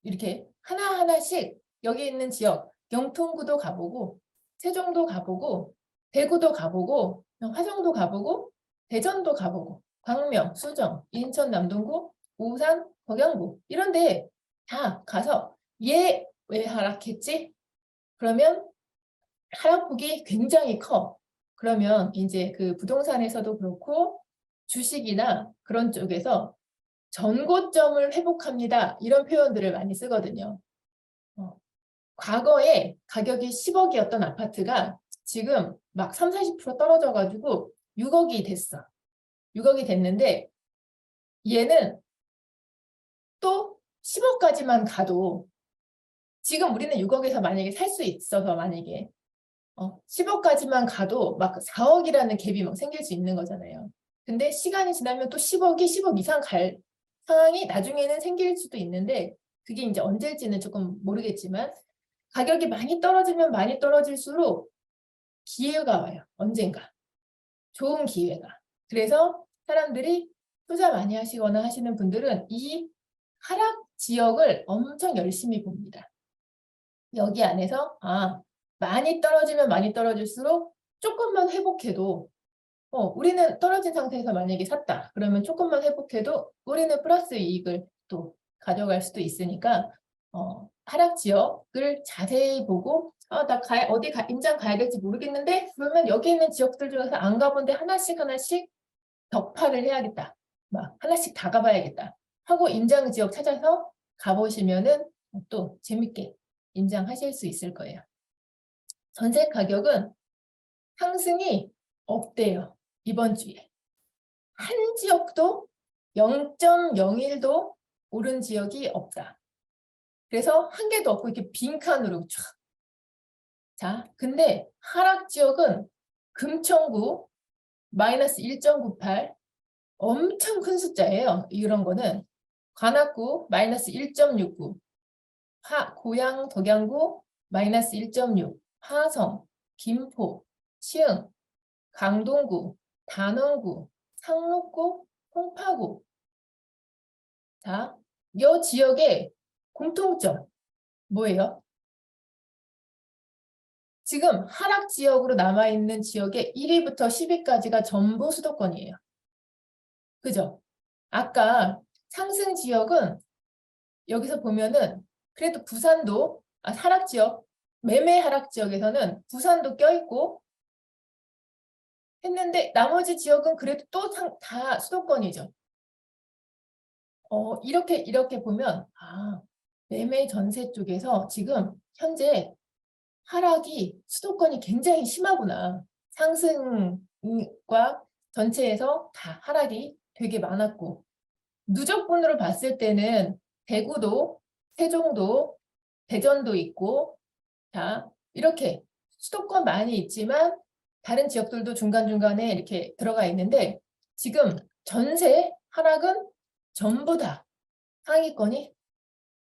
이렇게 하나하나씩 여기 있는 지역 영통구도 가보고 세종도 가보고 대구도 가보고 화성도 가보고 대전도 가보고 광명, 수정, 인천 남동구, 오산, 거양구 이런 데 다 가서 얘 왜 하락했지? 그러면 하락폭이 굉장히 커. 그러면 이제 그 부동산에서도 그렇고 주식이나 그런 쪽에서 전고점을 회복합니다. 이런 표현들을 많이 쓰거든요. 과거에 가격이 10억이었던 아파트가 지금 막 3, 40% 떨어져가지고 6억이 됐어. 6억이 됐는데 얘는 또 10억까지만 가도 지금 우리는 6억에서 만약에 살 수 있어서 만약에 10억까지만 가도 막 4억이라는 갭이 막 생길 수 있는 거잖아요. 근데 시간이 지나면 또 10억이 10억 이상 갈 상황이 나중에는 생길 수도 있는데 그게 이제 언제일지는 조금 모르겠지만 가격이 많이 떨어지면 많이 떨어질수록 기회가 와요. 언젠가. 좋은 기회가. 그래서 사람들이 투자 많이 하시거나 하시는 분들은 이 하락 지역을 엄청 열심히 봅니다. 여기 안에서 많이 떨어지면 많이 떨어질수록 조금만 회복해도 우리는 떨어진 상태에서 만약에 샀다. 그러면 조금만 회복해도 우리는 플러스 이익을 또 가져갈 수도 있으니까 하락 지역을 자세히 보고 나 임장 가야 될지 모르겠는데 그러면 여기 있는 지역들 중에서 안 가본 데 하나씩 격파를 해야겠다. 막 하나씩 다 가봐야겠다. 하고 임장 지역 찾아서 가보시면은 또 재밌게 임장하실 수 있을 거예요. 전세 가격은 상승이 없대요. 이번 주에. 한 지역도 0.01도 오른 지역이 없다. 그래서 한 개도 없고 이렇게 빈칸으로 쫙. 자, 근데 하락 지역은 금천구 마이너스 1.98 엄청 큰 숫자예요. 이런 거는 관악구 마이너스 1.69 고양 덕양구 마이너스 1.6 화성, 김포, 치흥, 강동구, 단원구, 상록구, 홍파구. 자, 이 지역의 공통점 뭐예요? 지금 하락 지역으로 남아있는 지역의 1위부터 10위까지가 전부 수도권이에요. 그죠? 아까 상승 지역은 여기서 보면은 그래도 부산도 하락 지역 매매 하락 지역에서는 부산도 껴있고 했는데 나머지 지역은 그래도 또 다 수도권이죠. 이렇게 보면 매매 전세 쪽에서 지금 현재 하락이 수도권이 굉장히 심하구나. 상승과 전체에서 다 하락이 되게 많았고 누적분으로 봤을 때는 대구도, 세종도, 대전도 있고 자 이렇게 수도권 많이 있지만 다른 지역들도 중간중간에 이렇게 들어가 있는데 지금 전세 하락은 전부 다 상위권이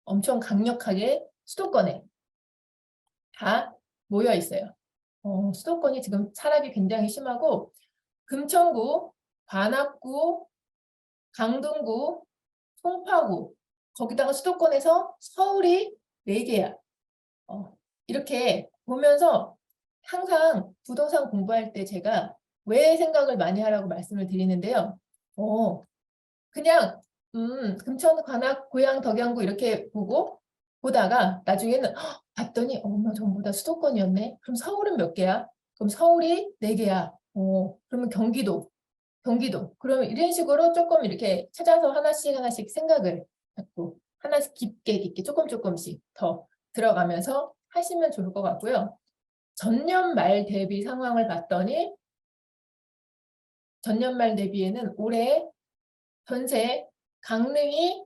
엄청 강력하게 수도권에 다 모여 있어요. 수도권이 지금 하락이 굉장히 심하고 금천구, 관악구, 강동구, 송파구 거기다가 수도권에서 서울이 4개야. 이렇게 보면서 항상 부동산 공부할 때 제가 왜 생각을 많이 하라고 말씀을 드리는데요. 그냥 금천, 관악, 고양, 덕양구 이렇게 보다가 나중에는 봤더니 엄마 전부 다 수도권이었네. 그럼 서울은 몇 개야? 그럼 서울이 4개야. 그러면 경기도. 그러면 이런 식으로 조금 이렇게 찾아서 하나씩 생각을 갖고 하나씩 깊게 조금씩 더 들어가면서 하시면 좋을 것 같고요. 전년 말 대비 상황을 봤더니 전년 말 대비에는 올해 전세 강릉이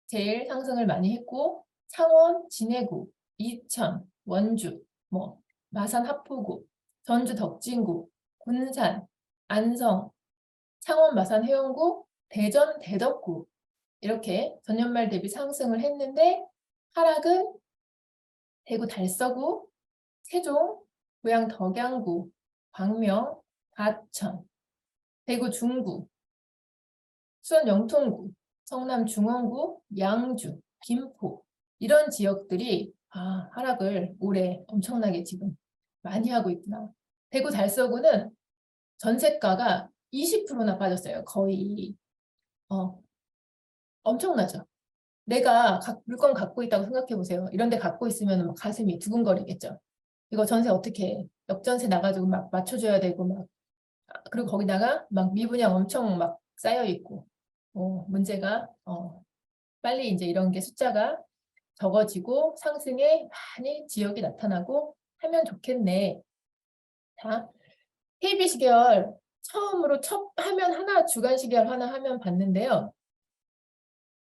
제일 상승을 많이 했고 창원, 진해구, 이천, 원주, 마산 하포구, 전주 덕진구, 군산, 안성, 창원 마산 해운구, 대전 대덕구 이렇게 전년말 대비 상승을 했는데 하락은 대구 달서구, 세종, 고양 덕양구, 광명, 과천, 대구 중구, 수원 영통구, 성남 중원구, 양주, 김포 이런 지역들이 하락을 올해 엄청나게 지금 많이 하고 있구나. 대구 달서구는 전세가가 20%나 빠졌어요. 거의 엄청나죠. 내가 물건 갖고 있다고 생각해 보세요. 이런 데 갖고 있으면 막 가슴이 두근거리겠죠. 이거 전세 어떻게 해? 역전세 나가지고 막 맞춰줘야 되고 막 그리고 거기다가 막 미분양 엄청 막 쌓여 있고 문제가 빨리 이제 이런 게 숫자가 적어지고 상승에 많이 지역이 나타나고 하면 좋겠네. 자, KB 시계열 처음으로 첫 화면 하나 주간 시계열 하나 화면 봤는데요.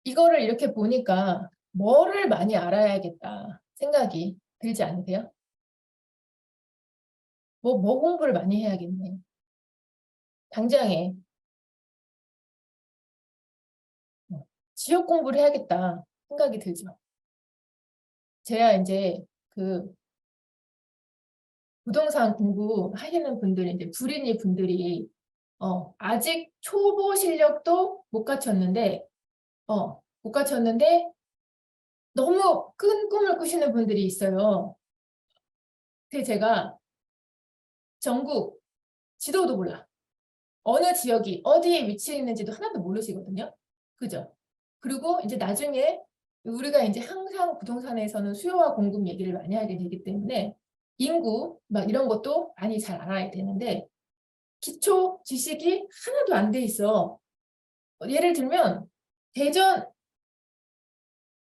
이거를 이렇게 보니까 뭐를 많이 알아야겠다 생각이 들지 않으세요? 뭐 공부를 많이 해야겠네. 당장에 지역 공부를 해야겠다 생각이 들죠. 제가 이제 그 부동산 공부하시는 분들이 이제 불인이 분들이 아직 초보 실력도 못 갖췄는데 너무 큰 꿈을 꾸시는 분들이 있어요. 그래서 제가 전국 지도도 몰라. 어느 지역이 어디에 위치해 있는지도 하나도 모르시거든요. 그죠? 그리고 이제 나중에 우리가 이제 항상 부동산에서는 수요와 공급 얘기를 많이 하게 되기 때문에 인구 막 이런 것도 많이 잘 알아야 되는데 기초 지식이 하나도 안 돼 있어. 예를 들면 대전,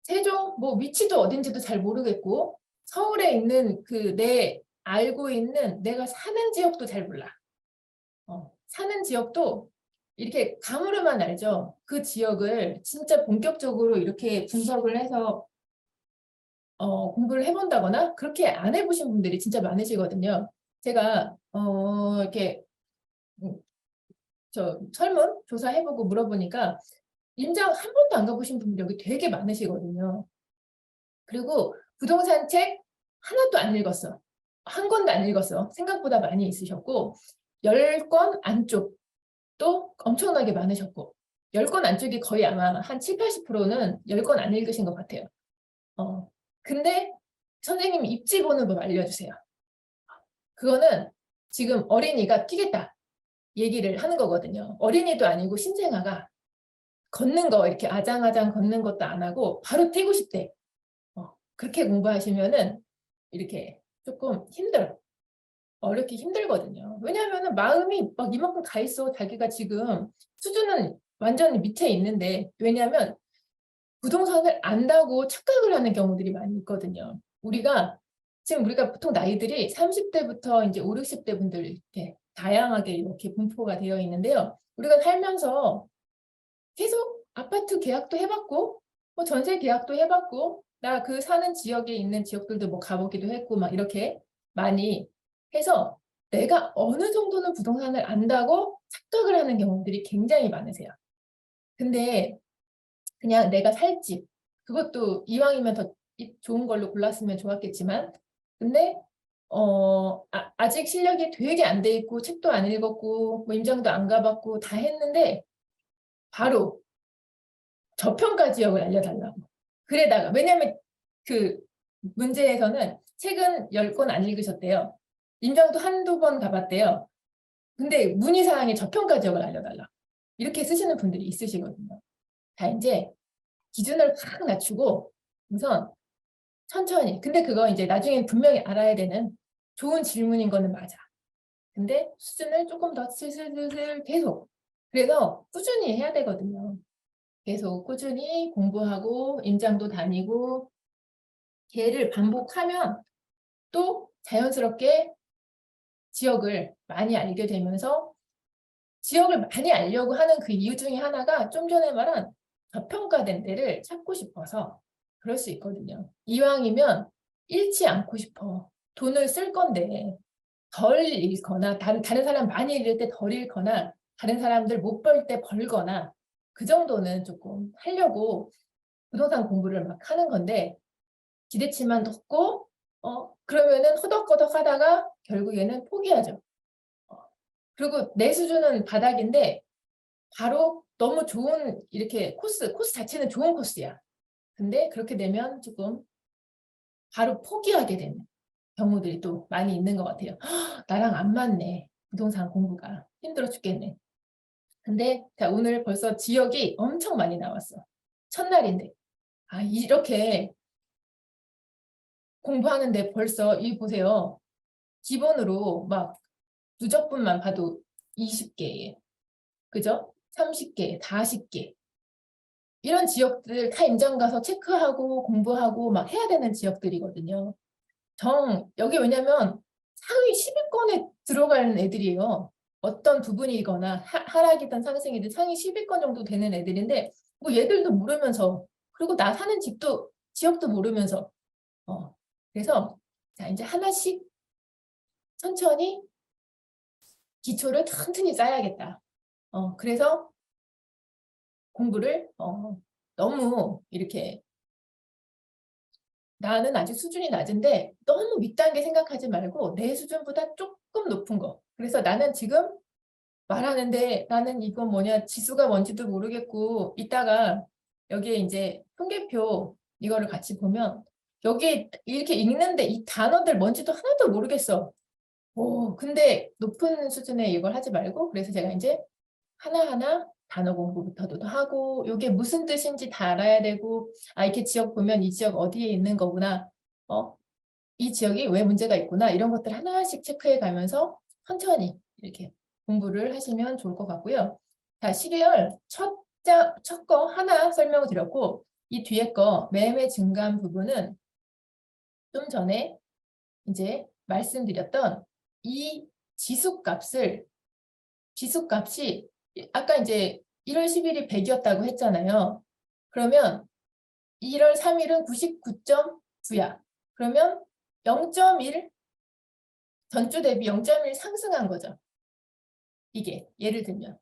세종 뭐 위치도 어딘지도 잘 모르겠고 서울에 있는 알고 있는 내가 사는 지역도 잘 몰라. 사는 지역도 이렇게 감으로만 알죠. 그 지역을 진짜 본격적으로 이렇게 분석을 해서 공부를 해본다거나 그렇게 안 해보신 분들이 진짜 많으시거든요. 제가 이렇게 저 설문 조사해보고 물어보니까 임장 한 번도 안 가보신 분들이 여기 되게 많으시거든요. 그리고 부동산 책 하나도 안 읽었어. 한 권도 안 읽었어. 생각보다 많이 있으셨고 10권 안쪽도 엄청나게 많으셨고 10권 안쪽이 거의 아마 한 7, 80%는 10권 안 읽으신 것 같아요. 근데 선생님이 입지 보는 법 알려주세요. 그거는 지금 어린이가 뛰겠다 얘기를 하는 거거든요. 어린이도 아니고 신생아가 걷는 거 이렇게 아장아장 걷는 것도 안 하고 바로 뛰고 싶대. 그렇게 공부하시면은 이렇게 조금 힘들어. 어렵게 힘들거든요. 왜냐하면 마음이 막 이만큼 가 있어. 자기가 지금 수준은 완전 밑에 있는데, 왜냐하면 부동산을 안다고 착각을 하는 경우들이 많이 있거든요. 우리가 보통 나이들이 30대부터 이제 5, 60대 분들 이렇게 다양하게 이렇게 분포가 되어 있는데요. 우리가 살면서 계속 아파트 계약도 해봤고, 뭐 전세 계약도 해봤고, 나 그 사는 지역에 있는 지역들도 뭐 가보기도 했고, 막 이렇게 많이 해서 내가 어느 정도는 부동산을 안다고 착각을 하는 경우들이 굉장히 많으세요. 근데 그냥 내가 살 집, 그것도 이왕이면 더 좋은 걸로 골랐으면 좋았겠지만, 근데 아직 실력이 되게 안 돼 있고 책도 안 읽었고 뭐 임장도 안 가봤고 다 했는데 바로 저평가 지역을 알려달라고. 그래다가 왜냐하면 그 문제에서는 책은 10권 안 읽으셨대요. 임장도 한두 번 가봤대요. 근데 문의사항이 저평가 지역을 알려달라. 이렇게 쓰시는 분들이 있으시거든요. 다 이제 기준을 확 낮추고 우선 천천히. 근데 그거 이제 나중엔 분명히 알아야 되는 좋은 질문인 거는 맞아. 근데 수준을 조금 더 슬슬슬슬 계속. 그래서 꾸준히 해야 되거든요. 계속 꾸준히 공부하고 임장도 다니고 걔를 반복하면 또 자연스럽게 지역을 많이 알게 되면서 지역을 많이 알려고 하는 그 이유 중에 하나가 좀 전에 말한 저평가된 데를 찾고 싶어서 그럴 수 있거든요. 이왕이면 잃지 않고 싶어. 돈을 쓸 건데 덜 잃거나 다른 사람 많이 잃을 때 덜 잃거나 다른 사람들 못 벌 때 벌거나 그 정도는 조금 하려고 부동산 공부를 막 하는 건데 기대치만 높고 그러면은 허덕허덕 하다가 결국에는 포기하죠. 그리고 내 수준은 바닥인데 바로 너무 좋은 이렇게 코스 자체는 좋은 코스야. 근데 그렇게 되면 조금 바로 포기하게 되는 경우들이 또 많이 있는 것 같아요. 나랑 안 맞네. 부동산 공부가 힘들어 죽겠네. 근데 자, 오늘 벌써 지역이 엄청 많이 나왔어. 첫날인데. 이렇게 공부하는데 벌써 이 보세요. 기본으로 막 누적분만 봐도 20개, 그죠? 30개, 40개. 이런 지역들 다 임장 가서 체크하고 공부하고 막 해야 되는 지역들이거든요. 여기 왜냐면 상위 10위권에 들어가는 애들이에요. 어떤 부분이거나 하락이든 상승이든 상위 10위권 정도 되는 애들인데 뭐 얘들도 모르면서 그리고 나 사는 집도 지역도 모르면서 그래서 자 이제 하나씩 천천히 기초를 튼튼히 쌓아야겠다. 그래서 공부를 너무 이렇게 나는 아직 수준이 낮은데 너무 윗단계 생각하지 말고 내 수준보다 조금 높은 거. 그래서 나는 지금 말하는데 나는 이거 뭐냐 지수가 뭔지도 모르겠고 이따가 여기에 이제 통계표 이거를 같이 보면 여기 이렇게 읽는데 이 단어들 뭔지도 하나도 모르겠어. 근데 높은 수준의 이걸 하지 말고 그래서 제가 이제 하나하나 단어 공부부터도 하고 이게 무슨 뜻인지 다 알아야 되고 이렇게 지역 보면 이 지역 어디에 있는 거구나. 이 지역이 왜 문제가 있구나. 이런 것들 하나씩 체크해 가면서 천천히 이렇게 공부를 하시면 좋을 것 같고요. 자, 12월 첫 거 하나 설명을 드렸고 이 뒤에 거 매매 증감 부분은 좀 전에 이제 말씀드렸던 이 지수값이 아까 이제 1월 10일이 100이었다고 했잖아요. 그러면 1월 3일은 99.9야. 그러면 0.1 전주 대비 0.1 상승한 거죠. 이게 예를 들면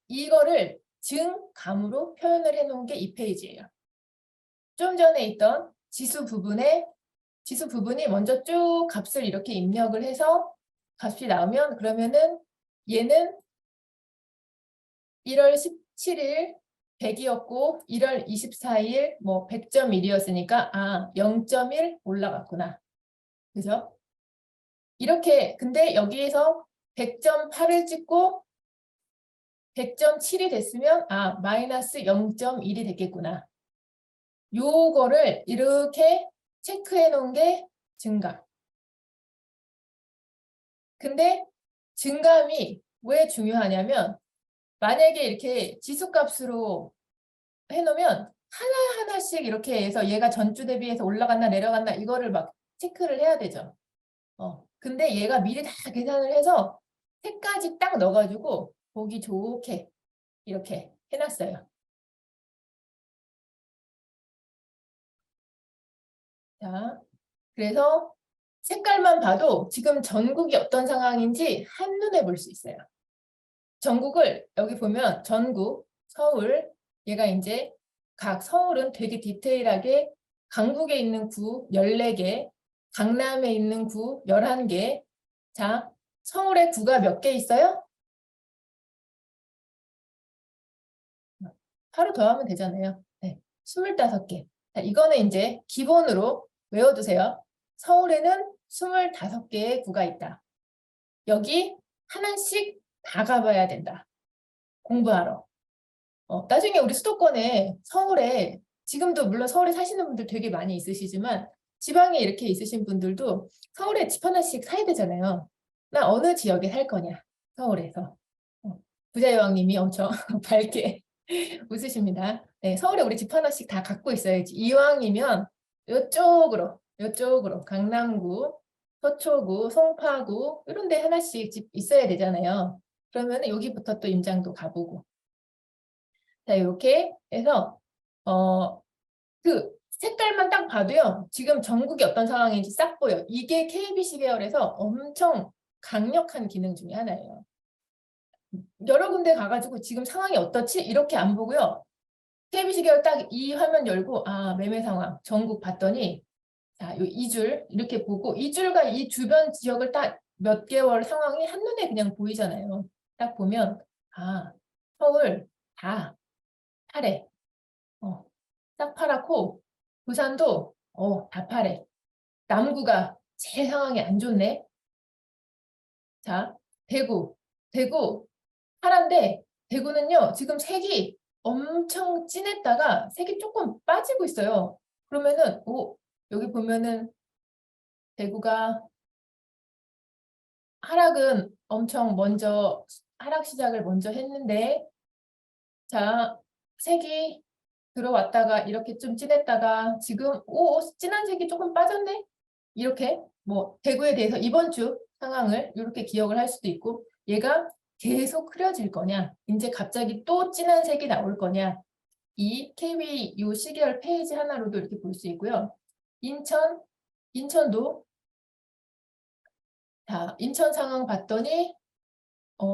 이거를 증감으로 표현을 해놓은 게 이 페이지예요. 좀 전에 있던 지수 부분이 먼저 쭉 값을 이렇게 입력을 해서 값이 나오면 그러면은 얘는 1월 17일 100이었고 1월 24일 뭐 100.1이었으니까 0.1 올라갔구나. 그죠? 이렇게 근데 여기에서 100.8을 찍고 100.7이 됐으면 마이너스 0.1이 됐겠구나. 요거를 이렇게 체크해 놓은 게 증감. 근데 증감이 왜 중요하냐면 만약에 이렇게 지수값으로 해놓으면 하나하나씩 이렇게 해서 얘가 전주 대비해서 올라갔나 내려갔나 이거를 막 체크를 해야 되죠. 근데 얘가 미리 다 계산을 해서 색까지 딱 넣어가지고 보기 좋게 이렇게 해놨어요. 자, 그래서 색깔만 봐도 지금 전국이 어떤 상황인지 한눈에 볼 수 있어요. 전국을 여기 보면 전국, 서울, 얘가 이제 각 서울은 되게 디테일하게 강북에 있는 구 14개, 강남에 있는 구 11개. 자, 서울에 구가 몇 개 있어요? 하루 더 하면 되잖아요. 네, 25개. 자, 이거는 이제 기본으로 외워두세요. 서울에는 25개의 구가 있다. 여기 하나씩 다 가봐야 된다. 공부하러. 나중에 우리 수도권에 서울에 지금도 물론 서울에 사시는 분들 되게 많이 있으시지만 지방에 이렇게 있으신 분들도 서울에 집 하나씩 사야 되잖아요. 나 어느 지역에 살 거냐? 서울에서. 부자여왕님이 엄청 밝게 웃으십니다. 네, 서울에 우리 집 하나씩 다 갖고 있어야지. 이왕이면 이쪽으로 강남구, 서초구, 송파구 이런 데 하나씩 집 있어야 되잖아요. 그러면 여기부터 또 임장도 가보고. 자, 이렇게 해서 그 색깔만 딱 봐도요. 지금 전국이 어떤 상황인지 싹 보여. 이게 KBC 계열에서 엄청 강력한 기능 중에 하나예요. 여러 군데 가가지고 지금 상황이 어떻지? 이렇게 안 보고요. KBC 계열 딱 이 화면 열고 매매 상황 전국 봤더니 자, 요 2줄 이렇게 보고 2줄과 이 주변 지역을 딱 몇 개월 상황이 한눈에 그냥 보이잖아요. 딱 보면 서울 다 파래. 딱 파랗고 부산도 다 파래. 남구가 제일 상황이 안 좋네. 자, 대구 파란데 대구는요 지금 색이 엄청 진했다가 색이 조금 빠지고 있어요. 그러면은 여기 보면은 대구가 하락은 엄청 먼저 하락 시작을 먼저 했는데 자 색이 들어왔다가 이렇게 좀 진했다가 지금 진한 색이 조금 빠졌네. 이렇게 뭐 대구에 대해서 이번 주 상황을 이렇게 기억을 할 수도 있고 얘가 계속 흐려질 거냐 이제 갑자기 또 진한 색이 나올 거냐 이 KB 요 시계열 페이지 하나로도 이렇게 볼 수 있고요. 인천도 자 인천 상황 봤더니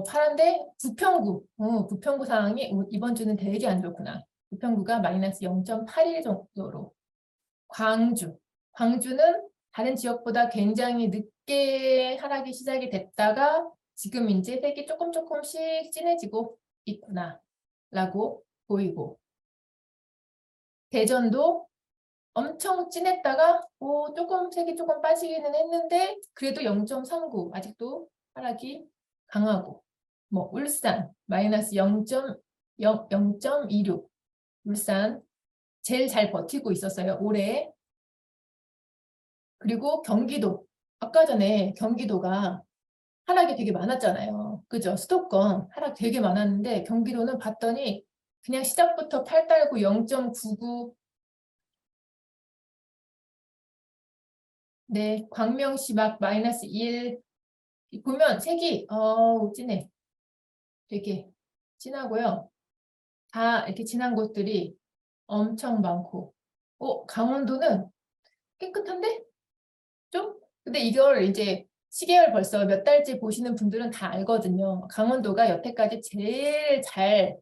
파란데 부평구 상황이 이번 주는 되게 안 좋구나. 부평구가 마이너스 0.81 정도로 광주는 다른 지역보다 굉장히 늦게 하락이 시작이 됐다가 지금 이제 색이 조금씩 진해지고 있구나 라고 보이고 대전도 엄청 진했다가 색이 조금 빠지기는 했는데 그래도 0.39 아직도 하락이 강하고 뭐 울산 마이너스 0.26 울산 제일 잘 버티고 있었어요 올해. 그리고 경기도 아까 전에 경기도가 하락이 되게 많았잖아요. 그죠? 수도권 하락 되게 많았는데 경기도는 봤더니 그냥 시작부터 팔 달고 0.99 네, 광명시 막 마이너스 1 보면 색이 진해. 되게 진하고요. 다 이렇게 진한 곳들이 엄청 많고 강원도는 깨끗한데? 좀? 근데 이걸 이제 시계열 벌써 몇 달째 보시는 분들은 다 알거든요. 강원도가 여태까지 제일 잘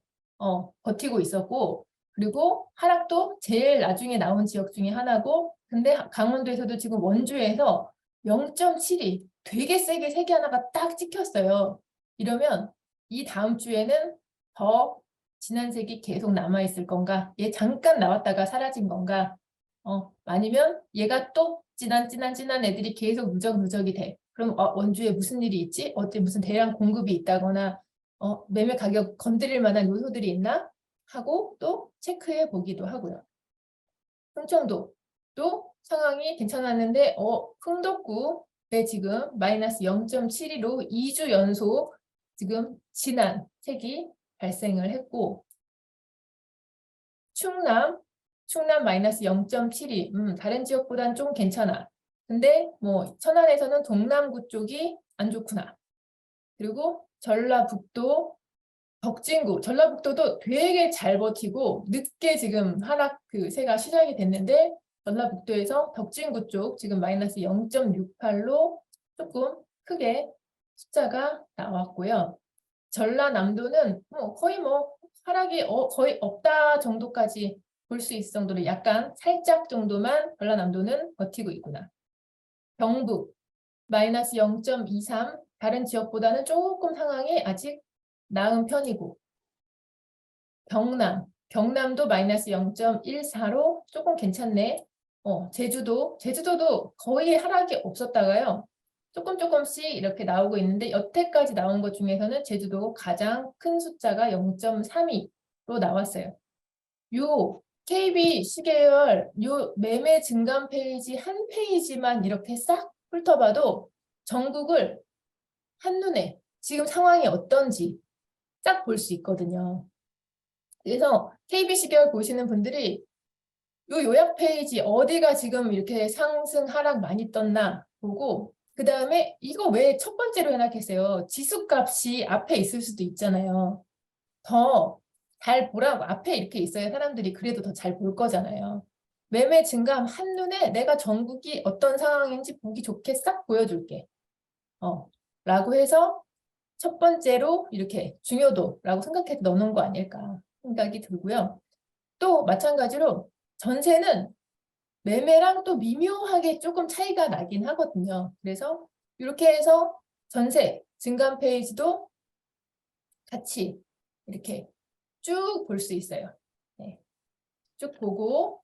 버티고 있었고 그리고 하락도 제일 나중에 나온 지역 중에 하나고 근데 강원도에서도 지금 원주에서 0.72 되게 세게 색이 하나가 딱 찍혔어요. 이러면 이 다음 주에는 더 진한 색이 계속 남아있을 건가? 얘 잠깐 나왔다가 사라진 건가? 아니면 얘가 또 진한 애들이 계속 누적이 돼. 그럼 원주에 무슨 일이 있지? 어째 무슨 대량 공급이 있다거나 매매 가격 건드릴 만한 요소들이 있나? 하고 또 체크해 보기도 하고요. 충청도 또 상황이 괜찮았는데 흥덕구 네, 지금 마이너스 0.72로 2주 연속 지금 진한 색이 발생을 했고, 충남 마이너스 0.72. 다른 지역보다는 좀 괜찮아. 근데 뭐 천안에서는 동남구 쪽이 안 좋구나. 그리고 전라북도, 덕진구, 전라북도도 되게 잘 버티고 늦게 지금 하락 그 세가 시작이 됐는데 전라북도에서 덕진구 쪽 지금 마이너스 0.68로 조금 크게 숫자가 나왔고요. 전라남도는 거의 하락이 거의 없다 정도까지 볼 수 있을 정도로 약간 살짝 정도만 전라남도는 버티고 있구나. 경북 마이너스 0.23, 다른 지역보다는 조금 상황이 아직 나은 편이고, 경남도 마이너스 0.14로 조금 괜찮네. 제주도도 거의 하락이 없었다가요. 조금씩 이렇게 나오고 있는데 여태까지 나온 것 중에서는 제주도 가장 큰 숫자가 0.32로 나왔어요. 요 KB 시계열 요 매매 증감 페이지 한 페이지만 이렇게 싹 훑어봐도 전국을 한눈에 지금 상황이 어떤지 딱 볼 수 있거든요. 그래서 KB 시계열 보시는 분들이 요 요약 페이지 어디가 지금 이렇게 상승 하락 많이 떴나 보고 그 다음에 이거 왜 첫 번째로 해놨겠어요. 지수값이 앞에 있을 수도 있잖아요. 더 잘 보라고 앞에 이렇게 있어야 사람들이 그래도 더 잘 볼 거잖아요. 매매 증감 한눈에 내가 전국이 어떤 상황인지 보기 좋게 싹 보여줄게. 라고 해서 첫 번째로 이렇게 중요도라고 생각해서 넣는 거 아닐까 생각이 들고요. 또 마찬가지로 전세는 매매랑 또 미묘하게 조금 차이가 나긴 하거든요. 그래서 이렇게 해서 전세 증감 페이지도 같이 이렇게 쭉 볼 수 있어요. 네. 쭉 보고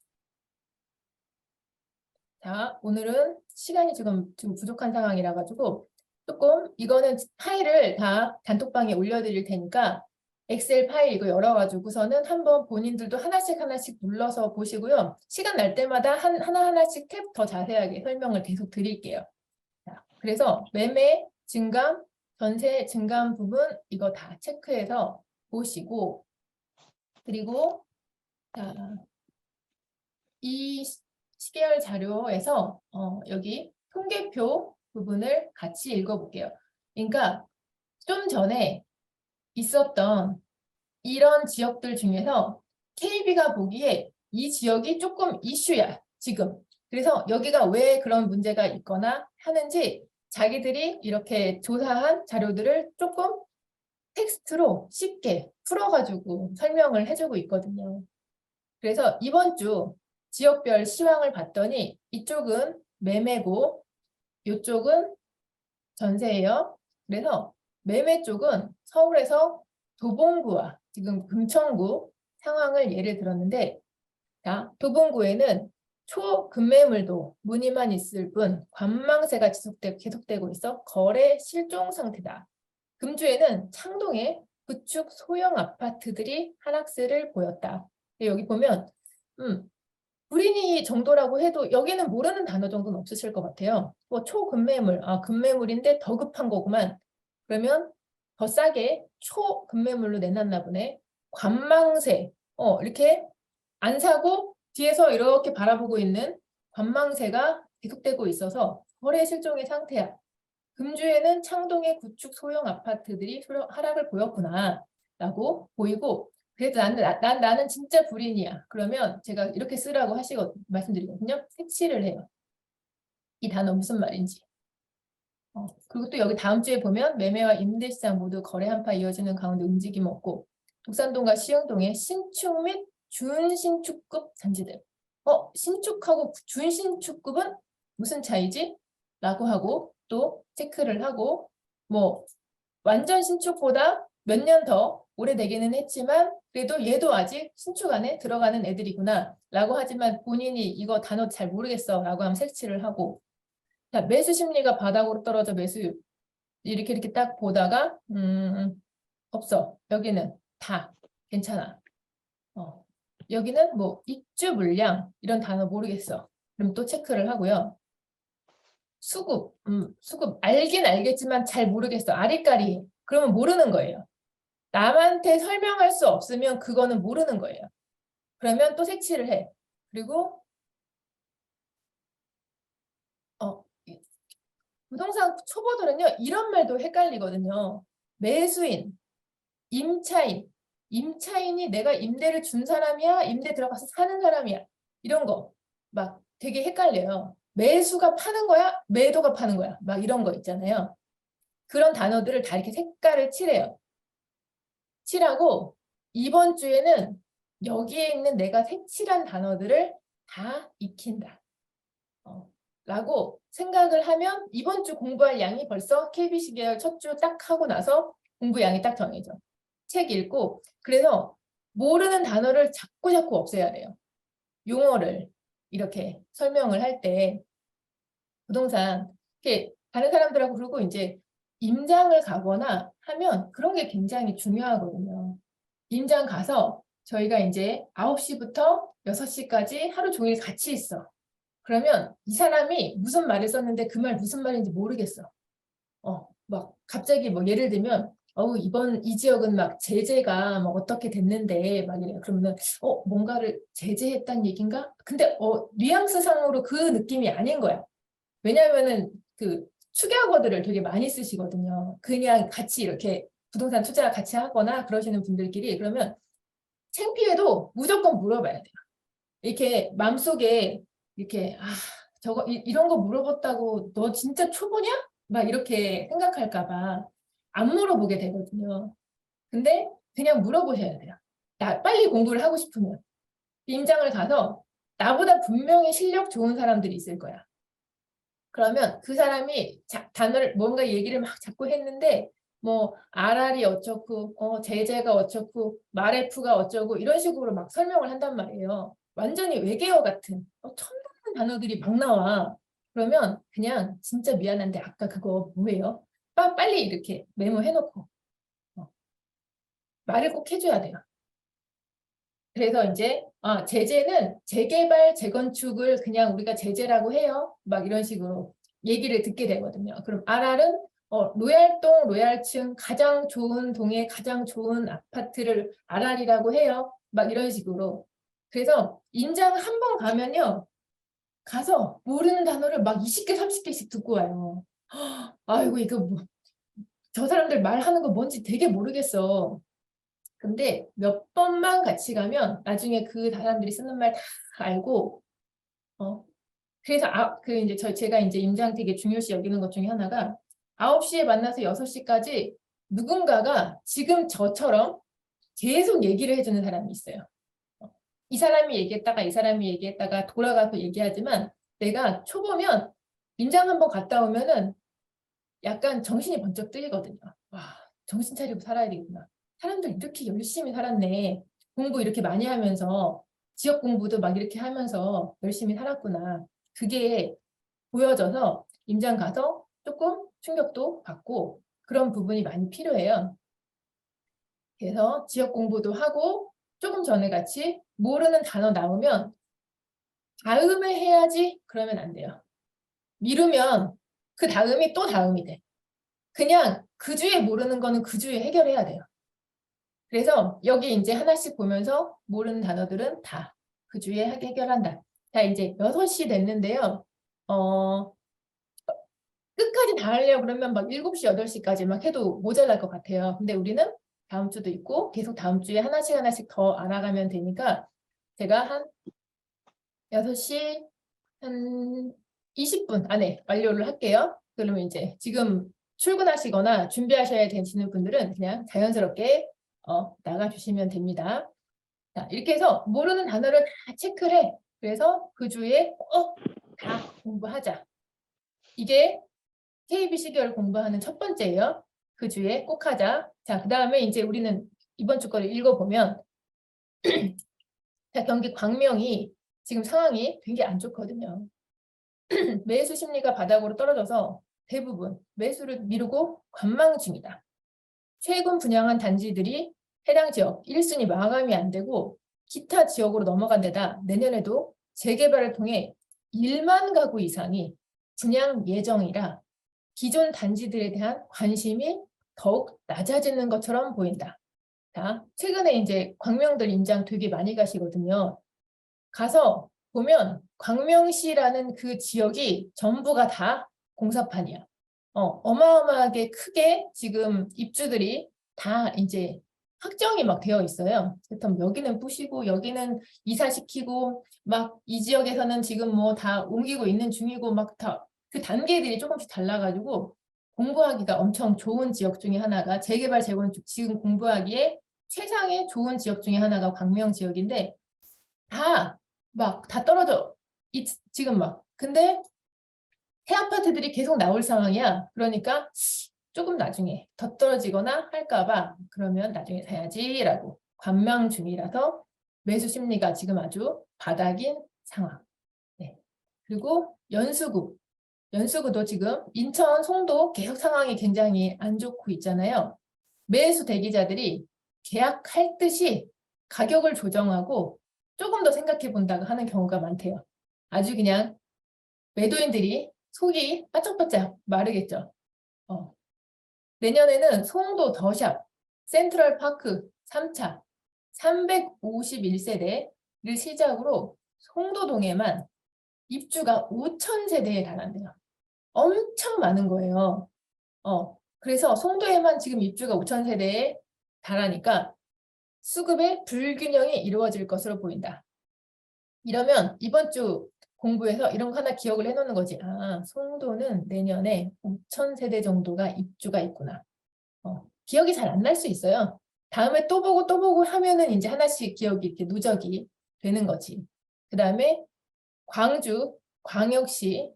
자, 오늘은 시간이 지금 부족한 상황이라 가지고 조금 이거는 파일을 다 단톡방에 올려드릴 테니까 엑셀 파일 이거 열어가지고서는 한번 본인들도 하나씩 눌러서 보시고요. 시간 날 때마다 하나씩 탭 더 자세하게 설명을 계속 드릴게요. 자, 그래서 매매 증감, 전세 증감 부분 이거 다 체크해서 보시고 그리고 자, 이 시계열 자료에서 여기 통계표 부분을 같이 읽어볼게요. 그러니까 좀 전에 있었던 이런 지역들 중에서 KB가 보기에 이 지역이 조금 이슈야, 지금. 그래서 여기가 왜 그런 문제가 있거나 하는지 자기들이 이렇게 조사한 자료들을 조금 텍스트로 쉽게 풀어가지고 설명을 해주고 있거든요. 그래서 이번 주 지역별 시황을 봤더니 이쪽은 매매고 이쪽은 전세예요. 그래서 매매 쪽은 서울에서 도봉구와 지금 금천구 상황을 예를 들었는데 자, 도봉구에는 초급매물도 문의만 있을 뿐 관망세가 계속되고 있어 거래 실종 상태다. 금주에는 창동에 구축 소형 아파트들이 하락세를 보였다. 여기 보면 불이익 정도라고 해도 여기는 모르는 단어 정도는 없으실 것 같아요. 뭐 초급매물, 급매물인데 더 급한 거구만. 그러면 더 싸게 초급매물로 내놨나 보네. 관망세, 이렇게 안 사고 뒤에서 이렇게 바라보고 있는 관망세가 계속되고 있어서 거래 실종의 상태야. 금주에는 창동의 구축 소형 아파트들이 하락을 보였구나 라고 보이고 그래도 나는 진짜 불인이야. 그러면 제가 이렇게 쓰라고 말씀드리거든요. 색칠을 해요. 이 단어 무슨 말인지. 그리고 또 여기 다음 주에 보면 매매와 임대시장 모두 거래 한파 이어지는 가운데 움직임 없고 독산동과 시흥동의 신축 및 준신축급 단지들. 신축하고 준신축급은 무슨 차이지? 라고 하고 또 체크를 하고 뭐 완전 신축보다 몇 년 더 오래되기는 했지만 그래도 얘도 아직 신축 안에 들어가는 애들이구나 라고 하지만 본인이 이거 단어 잘 모르겠어 라고 하면 색칠을 하고 자, 매수 심리가 바닥으로 떨어져 매수 이렇게 딱 보다가 없어. 여기는 다 괜찮아. 여기는 뭐 입주 물량 이런 단어 모르겠어. 그럼 또 체크를 하고요. 수급 알긴 알겠지만 잘 모르겠어. 아리까리. 그러면 모르는 거예요. 남한테 설명할 수 없으면 그거는 모르는 거예요. 그러면 또 색칠을 해. 그리고 부동산 초보들은요, 이런 말도 헷갈리거든요. 매수인, 임차인. 임차인이 내가 임대를 준 사람이야? 임대 들어가서 사는 사람이야? 이런 거 막 되게 헷갈려요. 매수가 파는 거야? 매도가 파는 거야? 막 이런 거 있잖아요. 그런 단어들을 다 이렇게 색깔을 칠해요. 칠하고 이번 주에는 여기에 있는 내가 색칠한 단어들을 다 익힌다. 라고 생각을 하면 이번 주 공부할 양이 벌써 KBC 계열 첫 주 딱 하고 나서 공부 양이 딱 정해져. 책 읽고 그래서 모르는 단어를 자꾸 없애야 돼요. 용어를 이렇게 설명을 할 때 부동산 이렇게 다른 사람들하고 그러고 이제 임장을 가거나 하면 그런 게 굉장히 중요하거든요. 임장 가서 저희가 이제 9시부터 6시까지 하루 종일 같이 있어. 그러면 이 사람이 무슨 말을 썼는데 그 말 무슨 말인지 모르겠어. 막 갑자기 뭐 예를 들면 이번 이 지역은 막 제재가 뭐 어떻게 됐는데 막 이래요. 그러면은 뭔가를 제재했다는 얘긴가? 근데 뉘앙스상으로 그 느낌이 아닌 거야. 왜냐면은 그 축약어들을 되게 많이 쓰시거든요. 그냥 같이 이렇게 부동산 투자 같이 하거나 그러시는 분들끼리 그러면 창피해도 무조건 물어봐야 돼요. 이렇게 마음속에 이렇게 저거 이런 거 물어봤다고 너 진짜 초보냐? 막 이렇게 생각할까 봐 안 물어보게 되거든요. 근데 그냥 물어보셔야 돼요. 빨리 공부를 하고 싶으면. 임장을 가서 나보다 분명히 실력 좋은 사람들이 있을 거야. 그러면 그 사람이 단어를 뭔가 얘기를 막 자꾸 했는데 뭐 RR이 어쩌고 제재가 어쩌고 말F가 어쩌고 이런 식으로 막 설명을 한단 말이에요. 완전히 외계어 같은 처음 듣는 단어들이 막 나와. 그러면 그냥 진짜 미안한데 아까 그거 뭐예요? 빨리 이렇게 메모해놓고 말을 꼭 해줘야 돼요. 그래서 이제 제재는 재개발, 재건축을 그냥 우리가 제재라고 해요. 막 이런 식으로 얘기를 듣게 되거든요. 그럼 RR은 로얄동, 로얄층 가장 좋은 동에 가장 좋은 아파트를 RR이라고 해요. 막 이런 식으로. 그래서 임장 한 번 가면요. 가서 모르는 단어를 막 20개, 30개씩 듣고 와요. 아이고 이거 저 사람들 말하는 거 뭔지 되게 모르겠어. 근데 몇 번만 같이 가면 나중에 그 사람들이 쓰는 말 다 알고 그래서 이제 제가 이제 임장 되게 중요시 여기는 것 중에 하나가 9시에 만나서 6시까지 누군가가 지금 저처럼 계속 얘기를 해주는 사람이 있어요. 이 사람이 얘기했다가 이 사람이 얘기했다가 돌아가서 얘기하지만 내가 초보면 임장 한번 갔다 오면은 약간 정신이 번쩍 뜨이거든요. 와, 정신 차리고 살아야 되겠구나. 사람들 이렇게 열심히 살았네. 공부 이렇게 많이 하면서 지역 공부도 막 이렇게 하면서 열심히 살았구나. 그게 보여져서 임장 가서 조금 충격도 받고 그런 부분이 많이 필요해요. 그래서 지역 공부도 하고 조금 전에 같이 모르는 단어 나오면 다음에 해야지 그러면 안 돼요. 미루면 그 다음이 또 다음이 돼. 그냥 그 주에 모르는 거는 그 주에 해결해야 돼요. 그래서 여기 이제 하나씩 보면서 모르는 단어들은 다 그 주에 해결한다. 자, 이제 6시 됐는데요. 끝까지 다 하려고 그러면 막 7시, 8시까지 막 해도 모자랄 것 같아요. 근데 우리는 다음 주도 있고 계속 다음 주에 하나씩 더 알아가면 되니까 제가 한 6시 한 20분 안에 완료를 할게요. 그러면 이제 지금 출근하시거나 준비하셔야 되시는 분들은 그냥 자연스럽게 나가주시면 됩니다. 자, 이렇게 해서 모르는 단어를 다 체크를 해. 그래서 그 주에 꼭 다 공부하자. 이게 KBC 계열 공부하는 첫 번째예요. 그 주에 꼭 하자. 자, 그 다음에 이제 우리는 이번 주 거를 읽어보면 자, 경기 광명이 지금 상황이 되게 안 좋거든요. 매수 심리가 바닥으로 떨어져서 대부분 매수를 미루고 관망 중이다. 최근 분양한 단지들이 해당 지역 1순위 마감이 안 되고 기타 지역으로 넘어간 데다 내년에도 재개발을 통해 1만 가구 이상이 분양 예정이라 기존 단지들에 대한 관심이 더욱 낮아지는 것처럼 보인다. 자, 최근에 이제 광명들 임장 되게 많이 가시거든요. 가서 보면 광명시라는 그 지역이 전부가 다 공사판이야. 어마어마하게 크게 지금 입주들이 다 이제 확정이 막 되어 있어요. 그래서 여기는 부시고 여기는 이사시키고 막 이 지역에서는 지금 뭐 다 옮기고 있는 중이고 막 다 그 단계들이 조금씩 달라가지고 공부하기가 엄청 좋은 지역 중에 하나가 재개발 재건축 지금 공부하기에 최상의 좋은 지역 중에 하나가 광명 지역인데 다 떨어져. 지금 막. 근데 새 아파트들이 계속 나올 상황이야. 그러니까 조금 나중에 더 떨어지거나 할까봐 그러면 나중에 사야지라고 관망 중이라서 매수 심리가 지금 아주 바닥인 상황. 네. 그리고 연수구도 지금 인천, 송도 계속 상황이 굉장히 안 좋고 있잖아요. 매수 대기자들이 계약할 듯이 가격을 조정하고 조금 더 생각해 본다고 하는 경우가 많대요. 아주 그냥 매도인들이 속이 바짝바짝 마르겠죠. 내년에는 송도 더샵, 센트럴파크 3차 351세대를 시작으로 송도동에만 입주가 5,000세대에 달한대요. 엄청 많은 거예요. 그래서 송도에만 지금 입주가 5,000세대에 달하니까 수급의 불균형이 이루어질 것으로 보인다. 이러면 이번 주 공부에서 이런 거 하나 기억을 해놓는 거지. 송도는 내년에 5,000세대 정도가 입주가 있구나. 기억이 잘 안 날 수 있어요. 다음에 또 보고 하면은 이제 하나씩 기억이 이렇게 누적이 되는 거지. 그 다음에 광역시,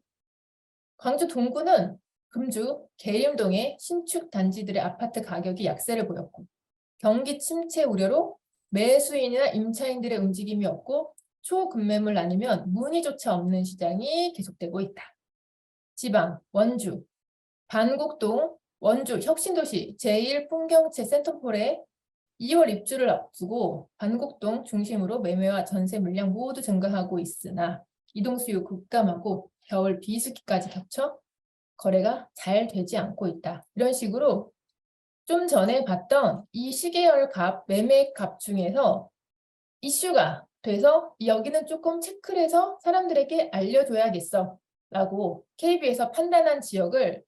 광주 동구는 금주, 계림동의 신축 단지들의 아파트 가격이 약세를 보였고 경기 침체 우려로 매수인이나 임차인들의 움직임이 없고 초급매물 아니면 문의조차 없는 시장이 계속되고 있다. 지방, 원주, 반곡동, 원주 혁신도시 제1풍경채 센터폴에 2월 입주를 앞두고 반곡동 중심으로 매매와 전세 물량 모두 증가하고 있으나 이동수요 급감하고 겨울 비수기까지 겹쳐 거래가 잘 되지 않고 있다. 이런 식으로 좀 전에 봤던 이 시계열 값, 매매 값 중에서 이슈가 돼서 여기는 조금 체크를 해서 사람들에게 알려줘야겠어 라고 KB에서 판단한 지역을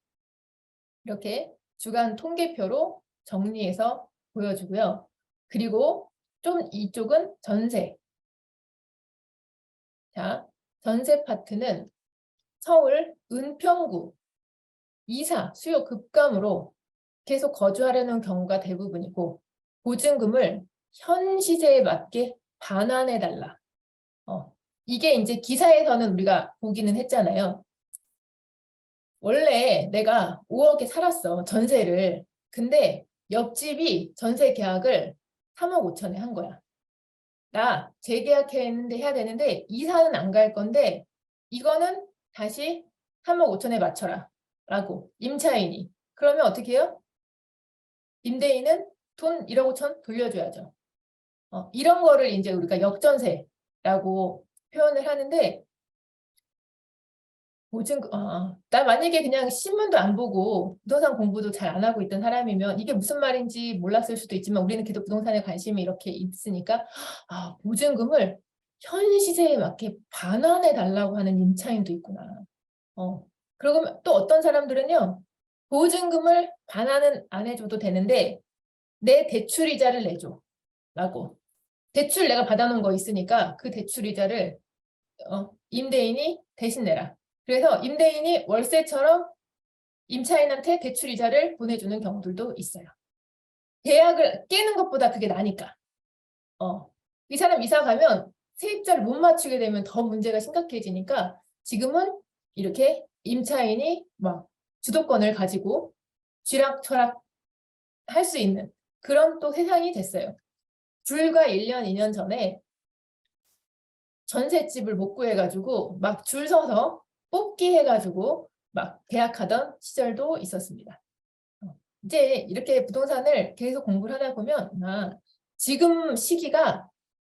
이렇게 주간 통계표로 정리해서 보여주고요. 그리고 좀 이쪽은 전세. 자, 전세 파트는 서울 은평구 이사 수요 급감으로 계속 거주하려는 경우가 대부분이고 보증금을 현 시세에 맞게 반환해달라. 이게 이제 기사에서는 우리가 보기는 했잖아요. 원래 내가 5억에 살았어, 전세를. 근데 옆집이 전세 계약을 3억 5천에 한 거야. 나 재계약해야 되는데 이사는 안 갈 건데 이거는 다시 3억 5천에 맞춰라 라고 임차인이. 그러면 어떻게 해요? 임대인은 돈 1억 5천 돌려줘야죠. 이런 거를 이제 우리가 역전세라고 표현을 하는데 나 만약에 그냥 신문도 안 보고 부동산 공부도 잘 안 하고 있던 사람이면 이게 무슨 말인지 몰랐을 수도 있지만 우리는 계속 부동산에 관심이 이렇게 있으니까 보증금을 현 시세에 맞게 반환해 달라고 하는 임차인도 있구나. 그러면 또 어떤 사람들은요. 보증금을 반환은 안 해줘도 되는데 내 대출이자를 내줘 라고. 대출 내가 받아놓은 거 있으니까 그 대출이자를 임대인이 대신 내라. 그래서 임대인이 월세처럼 임차인한테 대출이자를 보내주는 경우들도 있어요. 계약을 깨는 것보다 그게 나니까. 이 사람 이사 가면 세입자를 못 맞추게 되면 더 문제가 심각해지니까 지금은 이렇게 임차인이 막 주도권을 가지고 쥐락펴락 할 수 있는 그런 또 세상이 됐어요. 불과 1년, 2년 전에 전셋집을 못 구해가지고 막 줄 서서 뽑기 해가지고 막 계약하던 시절도 있었습니다. 이제 이렇게 부동산을 계속 공부를 하다 보면 지금 시기가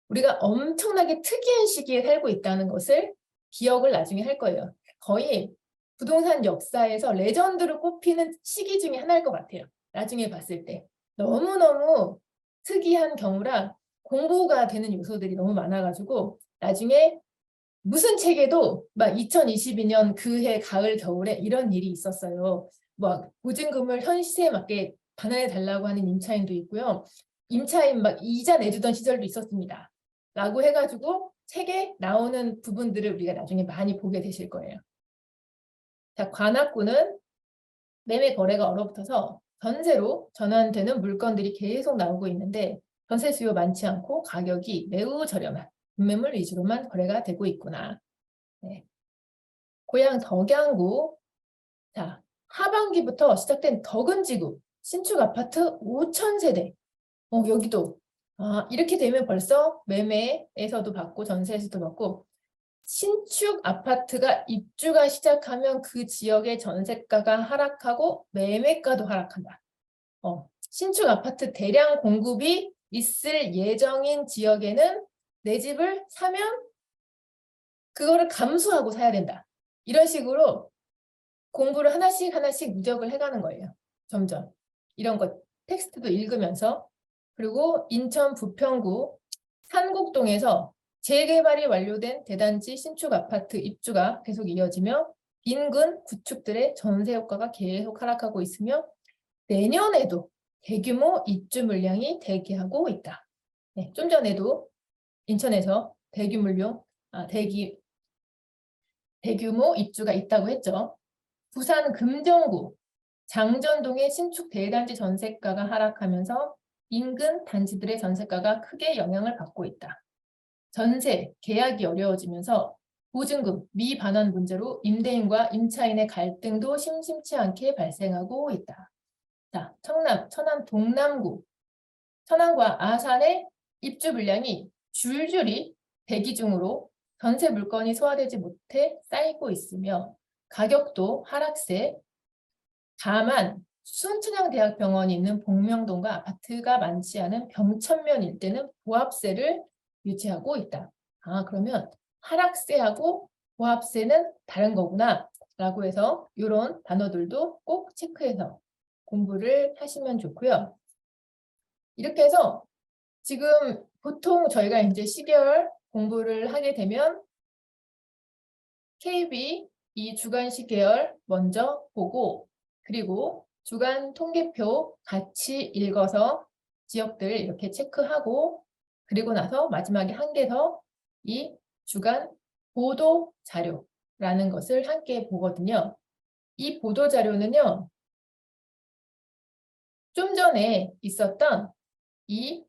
우리가 엄청나게 특이한 시기에 살고 있다는 것을 기억을 나중에 할 거예요. 거의 부동산 역사에서 레전드로 꼽히는 시기 중에 하나일 것 같아요. 나중에 봤을 때. 너무너무 특이한 경우라 공부가 되는 요소들이 너무 많아가지고 나중에 무슨 책에도 막 2022년 그해 가을 겨울에 이런 일이 있었어요. 뭐 보증금을 현 시세에 맞게 반환해 달라고 하는 임차인도 있고요. 임차인 막 이자 내주던 시절도 있었습니다. 라고 해가지고 책에 나오는 부분들을 우리가 나중에 많이 보게 되실 거예요. 자, 관악구는 매매 거래가 얼어붙어서 전세로 전환되는 물건들이 계속 나오고 있는데 전세 수요 많지 않고 가격이 매우 저렴한 분매물 위주로만 거래가 되고 있구나. 네. 고향 덕양구. 자, 하반기부터 시작된 덕은지구 신축 아파트 5,000세대. 여기도 이렇게 되면 벌써 매매에서도 받고 전세에서도 받고 신축 아파트가 입주가 시작하면 그 지역의 전세가가 하락하고 매매가도 하락한다. 신축 아파트 대량 공급이 있을 예정인 지역에는 내 집을 사면 그거를 감수하고 사야 된다. 이런 식으로 공부를 하나씩 하나씩 누적을 해가는 거예요. 점점. 이런 것 텍스트도 읽으면서. 그리고 인천 부평구 산곡동에서 재개발이 완료된 대단지 신축 아파트 입주가 계속 이어지며 인근 구축들의 전세 효과가 계속 하락하고 있으며 내년에도 대규모 입주 물량이 대기하고 있다. 네, 좀 전에도 인천에서 대규모 입주가 있다고 했죠. 부산 금정구 장전동의 신축 대단지 전세가가 하락하면서 인근 단지들의 전세가가 크게 영향을 받고 있다. 전세, 계약이 어려워지면서 보증금, 미반환 문제로 임대인과 임차인의 갈등도 심심치 않게 발생하고 있다. 자, 천안 동남구, 천안과 아산의 입주 물량이 줄줄이 대기 중으로 전세 물건이 소화되지 못해 쌓이고 있으며 가격도 하락세. 다만 순천향대학병원이 있는 복명동과 아파트가 많지 않은 병천면 일대는 보합세를 유지하고 있다. 그러면 하락세하고 보합세는 다른 거구나 라고 해서 이런 단어들도 꼭 체크해서 공부를 하시면 좋고요. 이렇게 해서 지금 보통 저희가 이제 12월 공부를 하게 되면 KB 이 주간 시계열 먼저 보고 그리고 주간 통계표 같이 읽어서 지역들 이렇게 체크하고 그리고 나서 마지막에 한 개 더 이 주간 보도 자료라는 것을 함께 보거든요. 이 보도 자료는요. 좀 전에 있었던 이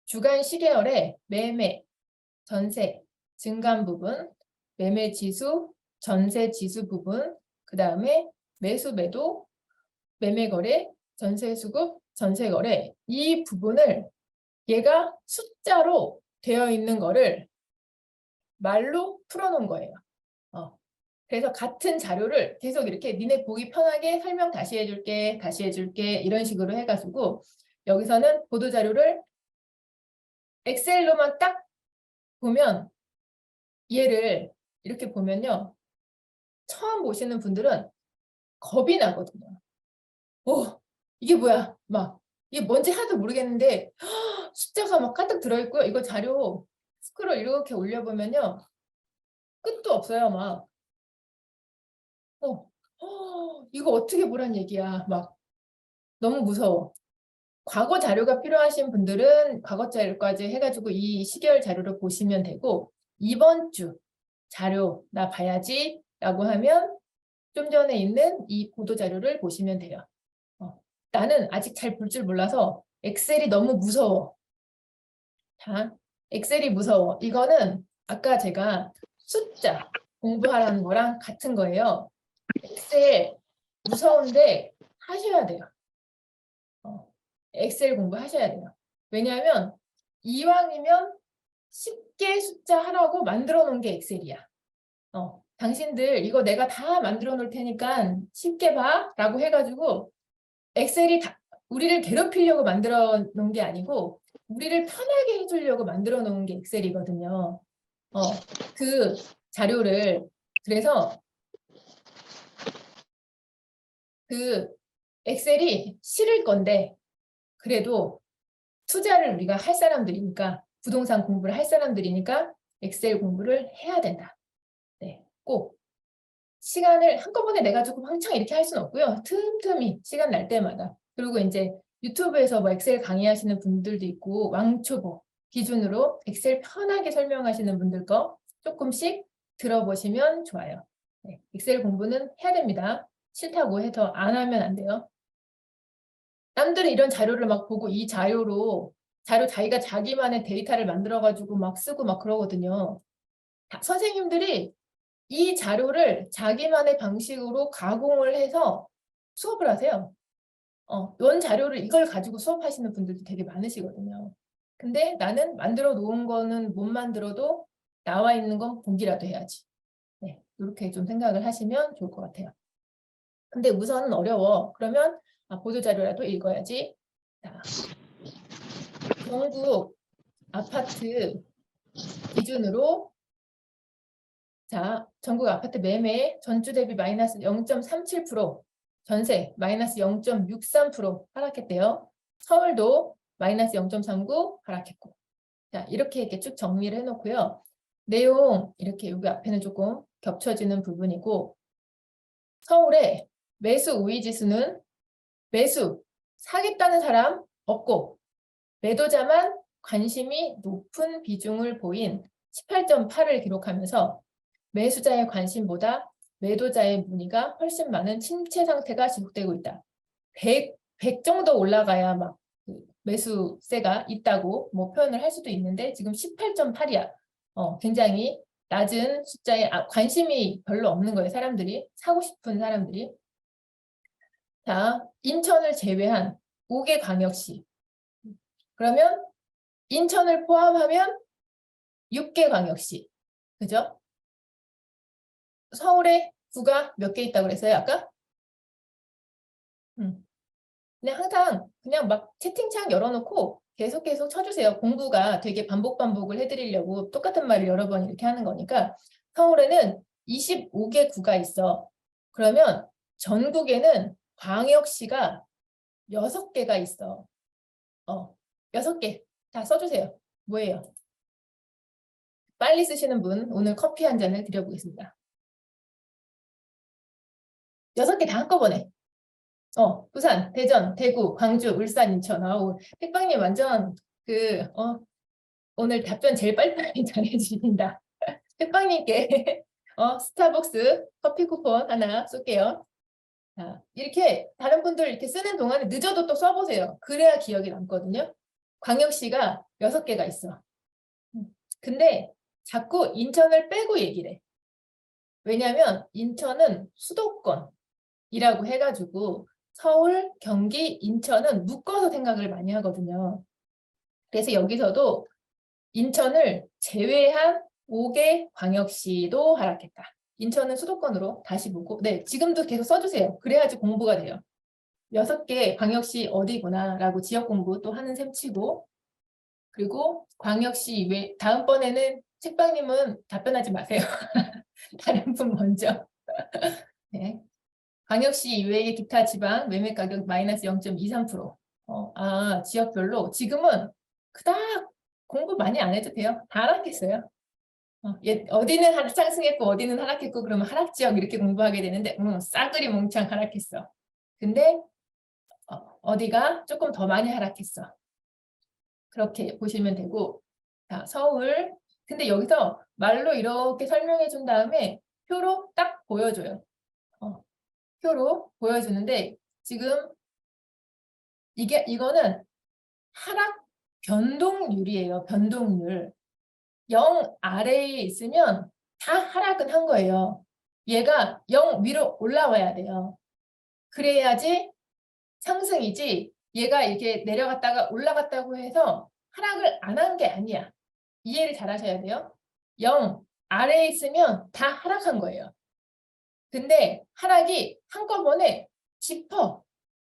주간 시계열의 매매, 전세, 증감 부분, 매매 지수, 전세 지수 부분, 그 다음에 매수 매도, 매매 거래, 전세 수급, 전세 거래 이 부분을 얘가 숫자로 되어 있는 거를 말로 풀어놓은 거예요. 그래서 같은 자료를 계속 이렇게 니네 보기 편하게 설명 다시 해줄게, 다시 해줄게 이런 식으로 해가지고 여기서는 보도 자료를 엑셀로만 딱 보면 얘를 이렇게 보면요. 처음 보시는 분들은 겁이 나거든요. 이게 뭐야? 막 이게 뭔지 하나도 모르겠는데 숫자가 막 가득 들어있고요. 이거 자료 스크롤 이렇게 올려보면요. 끝도 없어요. 막 이거 어떻게 보란 얘기야. 막 너무 무서워. 과거 자료가 필요하신 분들은 과거 자료까지 해가지고 이 시계열 자료를 보시면 되고 이번 주 자료 나 봐야지 라고 하면 좀 전에 있는 이 보도 자료를 보시면 돼요. 나는 아직 잘 볼 줄 몰라서 엑셀이 너무 무서워. 자, 엑셀이 무서워. 이거는 아까 제가 숫자 공부하라는 거랑 같은 거예요. 엑셀 무서운데 하셔야 돼요. 엑셀 공부하셔야 돼요. 왜냐하면 이왕이면 쉽게 숫자 하라고 만들어 놓은 게 엑셀이야. 당신들 이거 내가 다 만들어 놓을 테니까 쉽게 봐 라고 해가지고 엑셀이 우리를 괴롭히려고 만들어 놓은 게 아니고 우리를 편하게 해주려고 만들어 놓은 게 엑셀이거든요. 그 자료를 그래서 그 엑셀이 싫을 건데 그래도 투자를 우리가 할 사람들이니까 부동산 공부를 할 사람들이니까 엑셀 공부를 해야 된다. 네, 꼭 시간을 한꺼번에 내가 조금 왕창 이렇게 할 수는 없고요. 틈틈이 시간 날 때마다. 그리고 이제 유튜브에서 뭐 엑셀 강의하시는 분들도 있고 왕초보 기준으로 엑셀 편하게 설명하시는 분들 거 조금씩 들어보시면 좋아요. 네, 엑셀 공부는 해야 됩니다. 싫다고 해서 안 하면 안 돼요. 남들은 이런 자료를 막 보고 이 자료 자기가 자기만의 데이터를 만들어가지고 막 쓰고 막 그러거든요. 선생님들이 이 자료를 자기만의 방식으로 가공을 해서 수업을 하세요. 원 자료를 이걸 가지고 수업하시는 분들도 되게 많으시거든요. 근데 나는 만들어 놓은 거는 못 만들어도 나와 있는 건 보기라도 해야지. 네, 이렇게 좀 생각을 하시면 좋을 것 같아요. 근데 우선은 어려워. 그러면 보도자료라도 읽어야지. 자, 전국 아파트 기준으로 자, 전국 아파트 매매 전주 대비 마이너스 0.37%, 전세 마이너스 0.63% 하락했대요. 서울도 마이너스 0.39 하락했고. 자, 이렇게 쭉 정리를 해놓고요. 내용 이렇게 여기 앞에는 조금 겹쳐지는 부분이고 서울의 매수 우위 지수는 매수, 사겠다는 사람 없고 매도자만 관심이 높은 비중을 보인 18.8을 기록하면서 매수자의 관심보다 매도자의 문의가 훨씬 많은 침체 상태가 지속되고 있다. 100 정도 올라가야 막 매수세가 있다고 뭐 표현을 할 수도 있는데 지금 18.8이야. 굉장히 낮은 숫자에 관심이 별로 없는 거예요. 사람들이. 사고 싶은 사람들이. 자, 인천을 제외한 5개 광역시. 그러면 인천을 포함하면 6개 광역시. 그죠? 서울에 구가 몇 개 있다고 그랬어요, 아까? 그냥 항상 그냥 막 채팅창 열어놓고 계속 쳐주세요. 공부가 되게 반복을 해드리려고 똑같은 말을 여러 번 이렇게 하는 거니까 서울에는 25개 구가 있어. 그러면 전국에는 광역시가 6개가 있어. 6개 다 써주세요. 뭐예요? 빨리 쓰시는 분 오늘 커피 한 잔을 드려보겠습니다. 6개 다 한꺼번에. 부산, 대전, 대구, 광주, 울산, 인천. 택방님 완전 오늘 답변 제일 빨리빨리 잘해주신다. 택방님께 스타벅스 커피 쿠폰 하나 쏠게요. 자, 이렇게 다른 분들 이렇게 쓰는 동안에 늦어도 또 써보세요. 그래야 기억이 남거든요. 광역시가 6개가 있어. 근데 자꾸 인천을 빼고 얘기를 해. 왜냐하면 인천은 수도권이라고 해가지고 서울, 경기, 인천은 묶어서 생각을 많이 하거든요. 그래서 여기서도 인천을 제외한 5개 광역시도 하락했다. 인천은 수도권으로 다시 보고 네, 지금도 계속 써주세요. 그래야지 공부가 돼요. 6개 광역시 어디구나라고 지역 공부 또 하는 셈 치고 그리고 광역시 이외 다음번에는 책방님은 답변하지 마세요. 다른 분 먼저. 네. 광역시 이외의 기타 지방 매매 가격 마이너스 0.23%. 지역별로 지금은 그닥 공부 많이 안 해도 돼요. 다 하락했어요. 어디는 상승했고 어디는 하락했고 그러면 하락 지역 이렇게 공부하게 되는데 싸그리 몽창 하락했어. 근데 어디가 조금 더 많이 하락했어. 그렇게 보시면 되고 자, 서울. 근데 여기서 말로 이렇게 설명해 준 다음에 표로 딱 보여줘요. 표로 보여주는데 지금 이거는 하락 변동률이에요. 변동률. 0 아래에 있으면 다 하락은 한 거예요. 얘가 0 위로 올라와야 돼요. 그래야지 상승이지 얘가 이렇게 내려갔다가 올라갔다고 해서 하락을 안 한 게 아니야. 이해를 잘 하셔야 돼요. 0 아래에 있으면 다 하락한 거예요. 근데 하락이 한꺼번에 짚어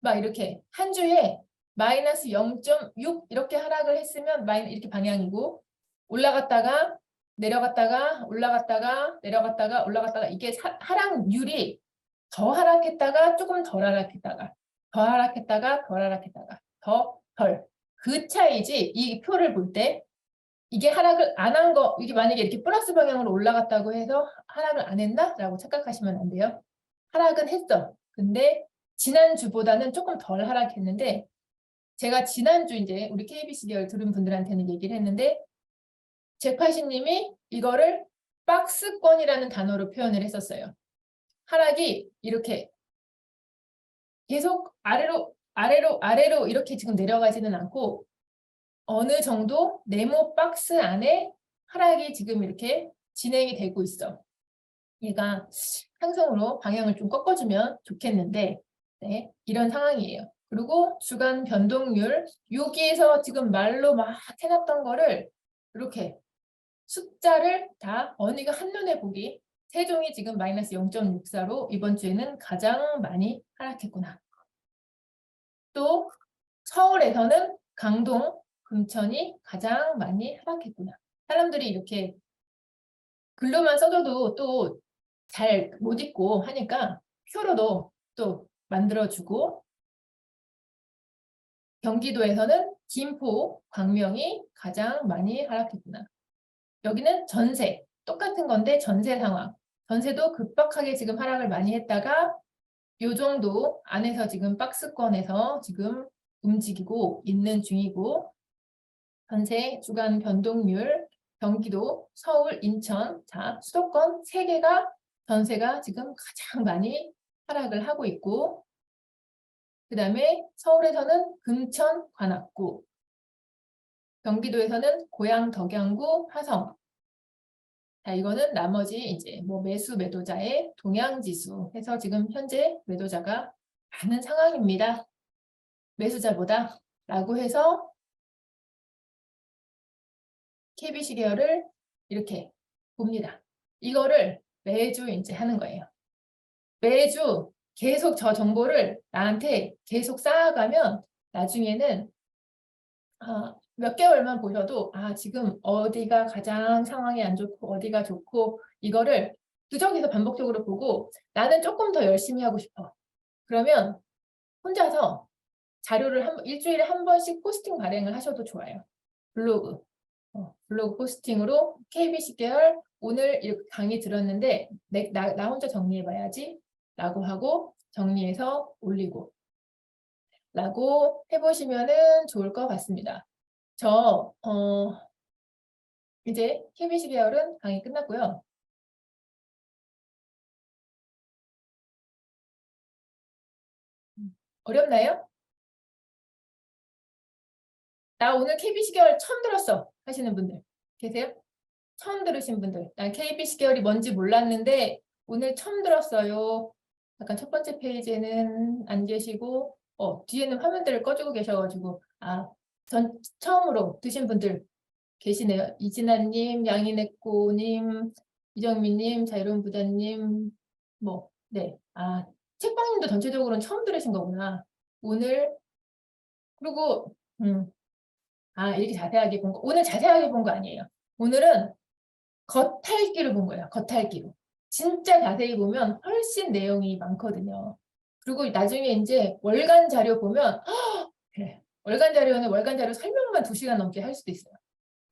막 이렇게 한 주에 마이너스 0.6 이렇게 하락을 했으면 이렇게 방향이고 올라갔다가 내려갔다가 올라갔다가 내려갔다가 올라갔다가 이게 하락률이 더 하락했다가 조금 덜 하락했다가 더 하락했다가 덜 하락했다가 더 덜. 그 차이지 이 표를 볼 때 이게 하락을 안 한 거, 이게 만약에 이렇게 플러스 방향으로 올라갔다고 해서 하락을 안 했나? 라고 착각하시면 안 돼요. 하락은 했어. 근데 지난주보다는 조금 덜 하락했는데 제가 지난주 이제 우리 KBC 계열 들은 분들한테는 얘기를 했는데 잭파시님이 이거를 박스권이라는 단어로 표현을 했었어요. 하락이 이렇게 계속 아래로 이렇게 지금 내려가지는 않고 어느 정도 네모 박스 안에 하락이 지금 이렇게 진행이 되고 있어. 얘가 상승으로 방향을 좀 꺾어주면 좋겠는데 네, 이런 상황이에요. 그리고 주간 변동률 여기에서 지금 말로 막 해놨던 거를 이렇게 숫자를 다 언니가 한눈에 보기 세종이 지금 마이너스 0.64로 이번 주에는 가장 많이 하락했구나. 또 서울에서는 강동, 금천이 가장 많이 하락했구나. 사람들이 이렇게 글로만 써줘도 또 잘 못 읽고 하니까 표로도 또 만들어주고 경기도에서는 김포, 광명이 가장 많이 하락했구나. 여기는 전세, 똑같은 건데 전세 상황. 전세도 급박하게 지금 하락을 많이 했다가 요 정도 안에서 지금 박스권에서 지금 움직이고 있는 중이고 전세 주간 변동률 경기도, 서울, 인천 자 수도권 3개가 전세가 지금 가장 많이 하락을 하고 있고 그 다음에 서울에서는 금천, 관악구 경기도에서는 고양, 덕양구, 화성 자, 이거는 나머지 이제 뭐 매수 매도자의 동향지수 해서 지금 현재 매도자가 많은 상황입니다. 매수자보다 라고 해서 KBC 계열을 이렇게 봅니다. 이거를 매주 이제 하는 거예요. 매주 계속 저 정보를 나한테 계속 쌓아가면 나중에는 몇 개월만 보셔도 지금 어디가 가장 상황이 안 좋고 어디가 좋고 이거를 누적해서 반복적으로 보고 나는 조금 더 열심히 하고 싶어. 그러면 혼자서 자료를 일주일에 한 번씩 포스팅 발행을 하셔도 좋아요. 블로그. 블로그 포스팅으로 KBC 계열 오늘 이렇게 강의 들었는데 나 혼자 정리해봐야지 라고 하고 정리해서 올리고 라고 해보시면 좋을 것 같습니다. 이제 KBC 계열은 강의 끝났고요. 어렵나요? 나 오늘 KBC 계열 처음 들었어 하시는 분들 계세요? 처음 들으신 분들 난 KBC 계열이 뭔지 몰랐는데 오늘 처음 들었어요. 약간 첫 번째 페이지에는 안 계시고 뒤에는 화면들을 꺼주고 계셔가지고 전 처음으로 드신 분들 계시네요. 이진아님, 양이네꼬님, 이정민님, 자유로운 부자님 네. 책방님도 전체적으로는 처음 들으신 거구나. 오늘 그리고 이렇게 자세하게 본 거. 오늘 자세하게 본 거 아니에요. 오늘은 겉핥기로 본 거예요. 겉핥기로. 진짜 자세히 보면 훨씬 내용이 많거든요. 그리고 나중에 이제 월간 자료 보면 그래. 월간 자료는 월간 자료 설명만 2시간 넘게 할 수도 있어요.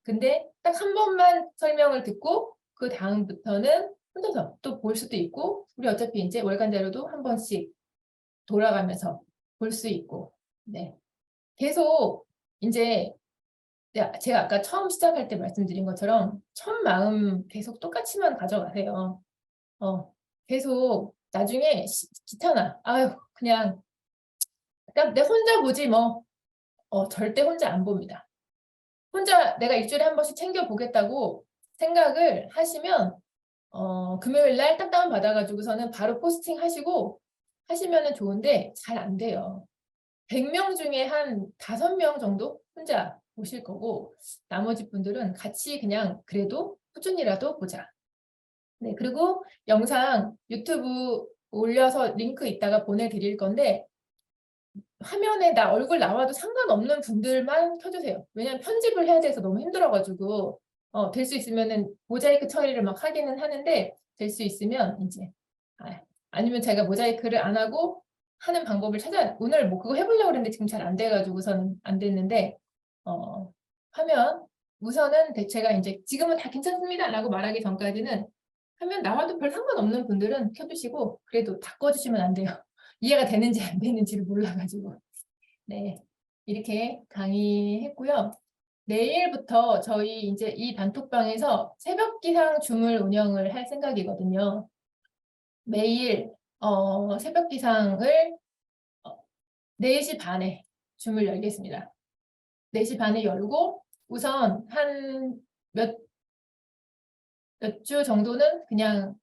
근데 딱 한 번만 설명을 듣고 그 다음부터는 혼자서 또 볼 수도 있고 우리 어차피 이제 월간 자료도 한 번씩 돌아가면서 볼 수 있고 네. 계속 이제 제가 아까 처음 시작할 때 말씀드린 것처럼 첫 마음 계속 똑같이만 가져가세요. 계속 나중에 귀찮아. 그냥 내 혼자 보지 뭐. 절대 혼자 안 봅니다. 혼자 내가 일주일에 한 번씩 챙겨보겠다고 생각을 하시면 금요일 날 딱다운 받아가지고서는 바로 포스팅 하시고 하시면 좋은데 잘 안 돼요. 100명 중에 한 5명 정도 혼자 보실 거고 나머지 분들은 같이 그냥 그래도 꾸준히라도 보자. 네, 그리고 영상 유튜브 올려서 링크 이따가 보내드릴 건데 화면에 나 얼굴 나와도 상관없는 분들만 켜주세요. 왜냐면 편집을 해야 돼서 너무 힘들어가지고 될 수 있으면은 모자이크 처리를 막 하기는 하는데 될 수 있으면 이제 아니면 제가 모자이크를 안 하고 하는 방법을 오늘 뭐 그거 해보려고 그랬는데 지금 잘 안 돼가지고선 안 됐는데, 하면 우선은 제가 이제 지금은 다 괜찮습니다 라고 말하기 전까지는 하면 나와도 별 상관없는 분들은 켜두시고 그래도 다 꺼주시면 안 돼요. 이해가 되는지 안 되는지를 몰라가지고. 네, 이렇게 강의했고요. 내일부터 저희 이제 이 단톡방에서 새벽 기상 줌을 운영을 할 생각이거든요. 매일 새벽 기상을 4시 반에 줌을 열겠습니다. 4시 반에 열고 우선 한 몇 주 정도는 그냥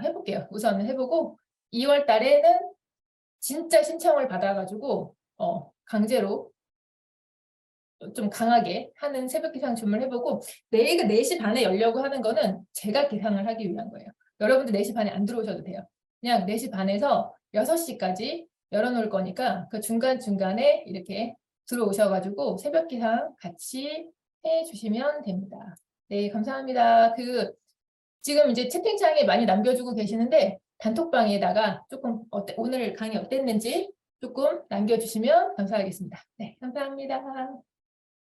해볼게요. 우선 해보고 2월 달에는 진짜 신청을 받아가지고 강제로 좀 강하게 하는 새벽 기상 줌을 해보고 내일 4시 반에 열려고 하는 거는 제가 기상을 하기 위한 거예요. 여러분들 4시 반에 안 들어오셔도 돼요. 그냥 4시 반에서 6시까지 열어놓을 거니까 그 중간중간에 이렇게 들어오셔가지고 새벽 기상 같이 해주시면 됩니다. 네, 감사합니다. 지금 이제 채팅창에 많이 남겨주고 계시는데 단톡방에다가 조금 오늘 강의 어땠는지 조금 남겨주시면 감사하겠습니다. 네, 감사합니다.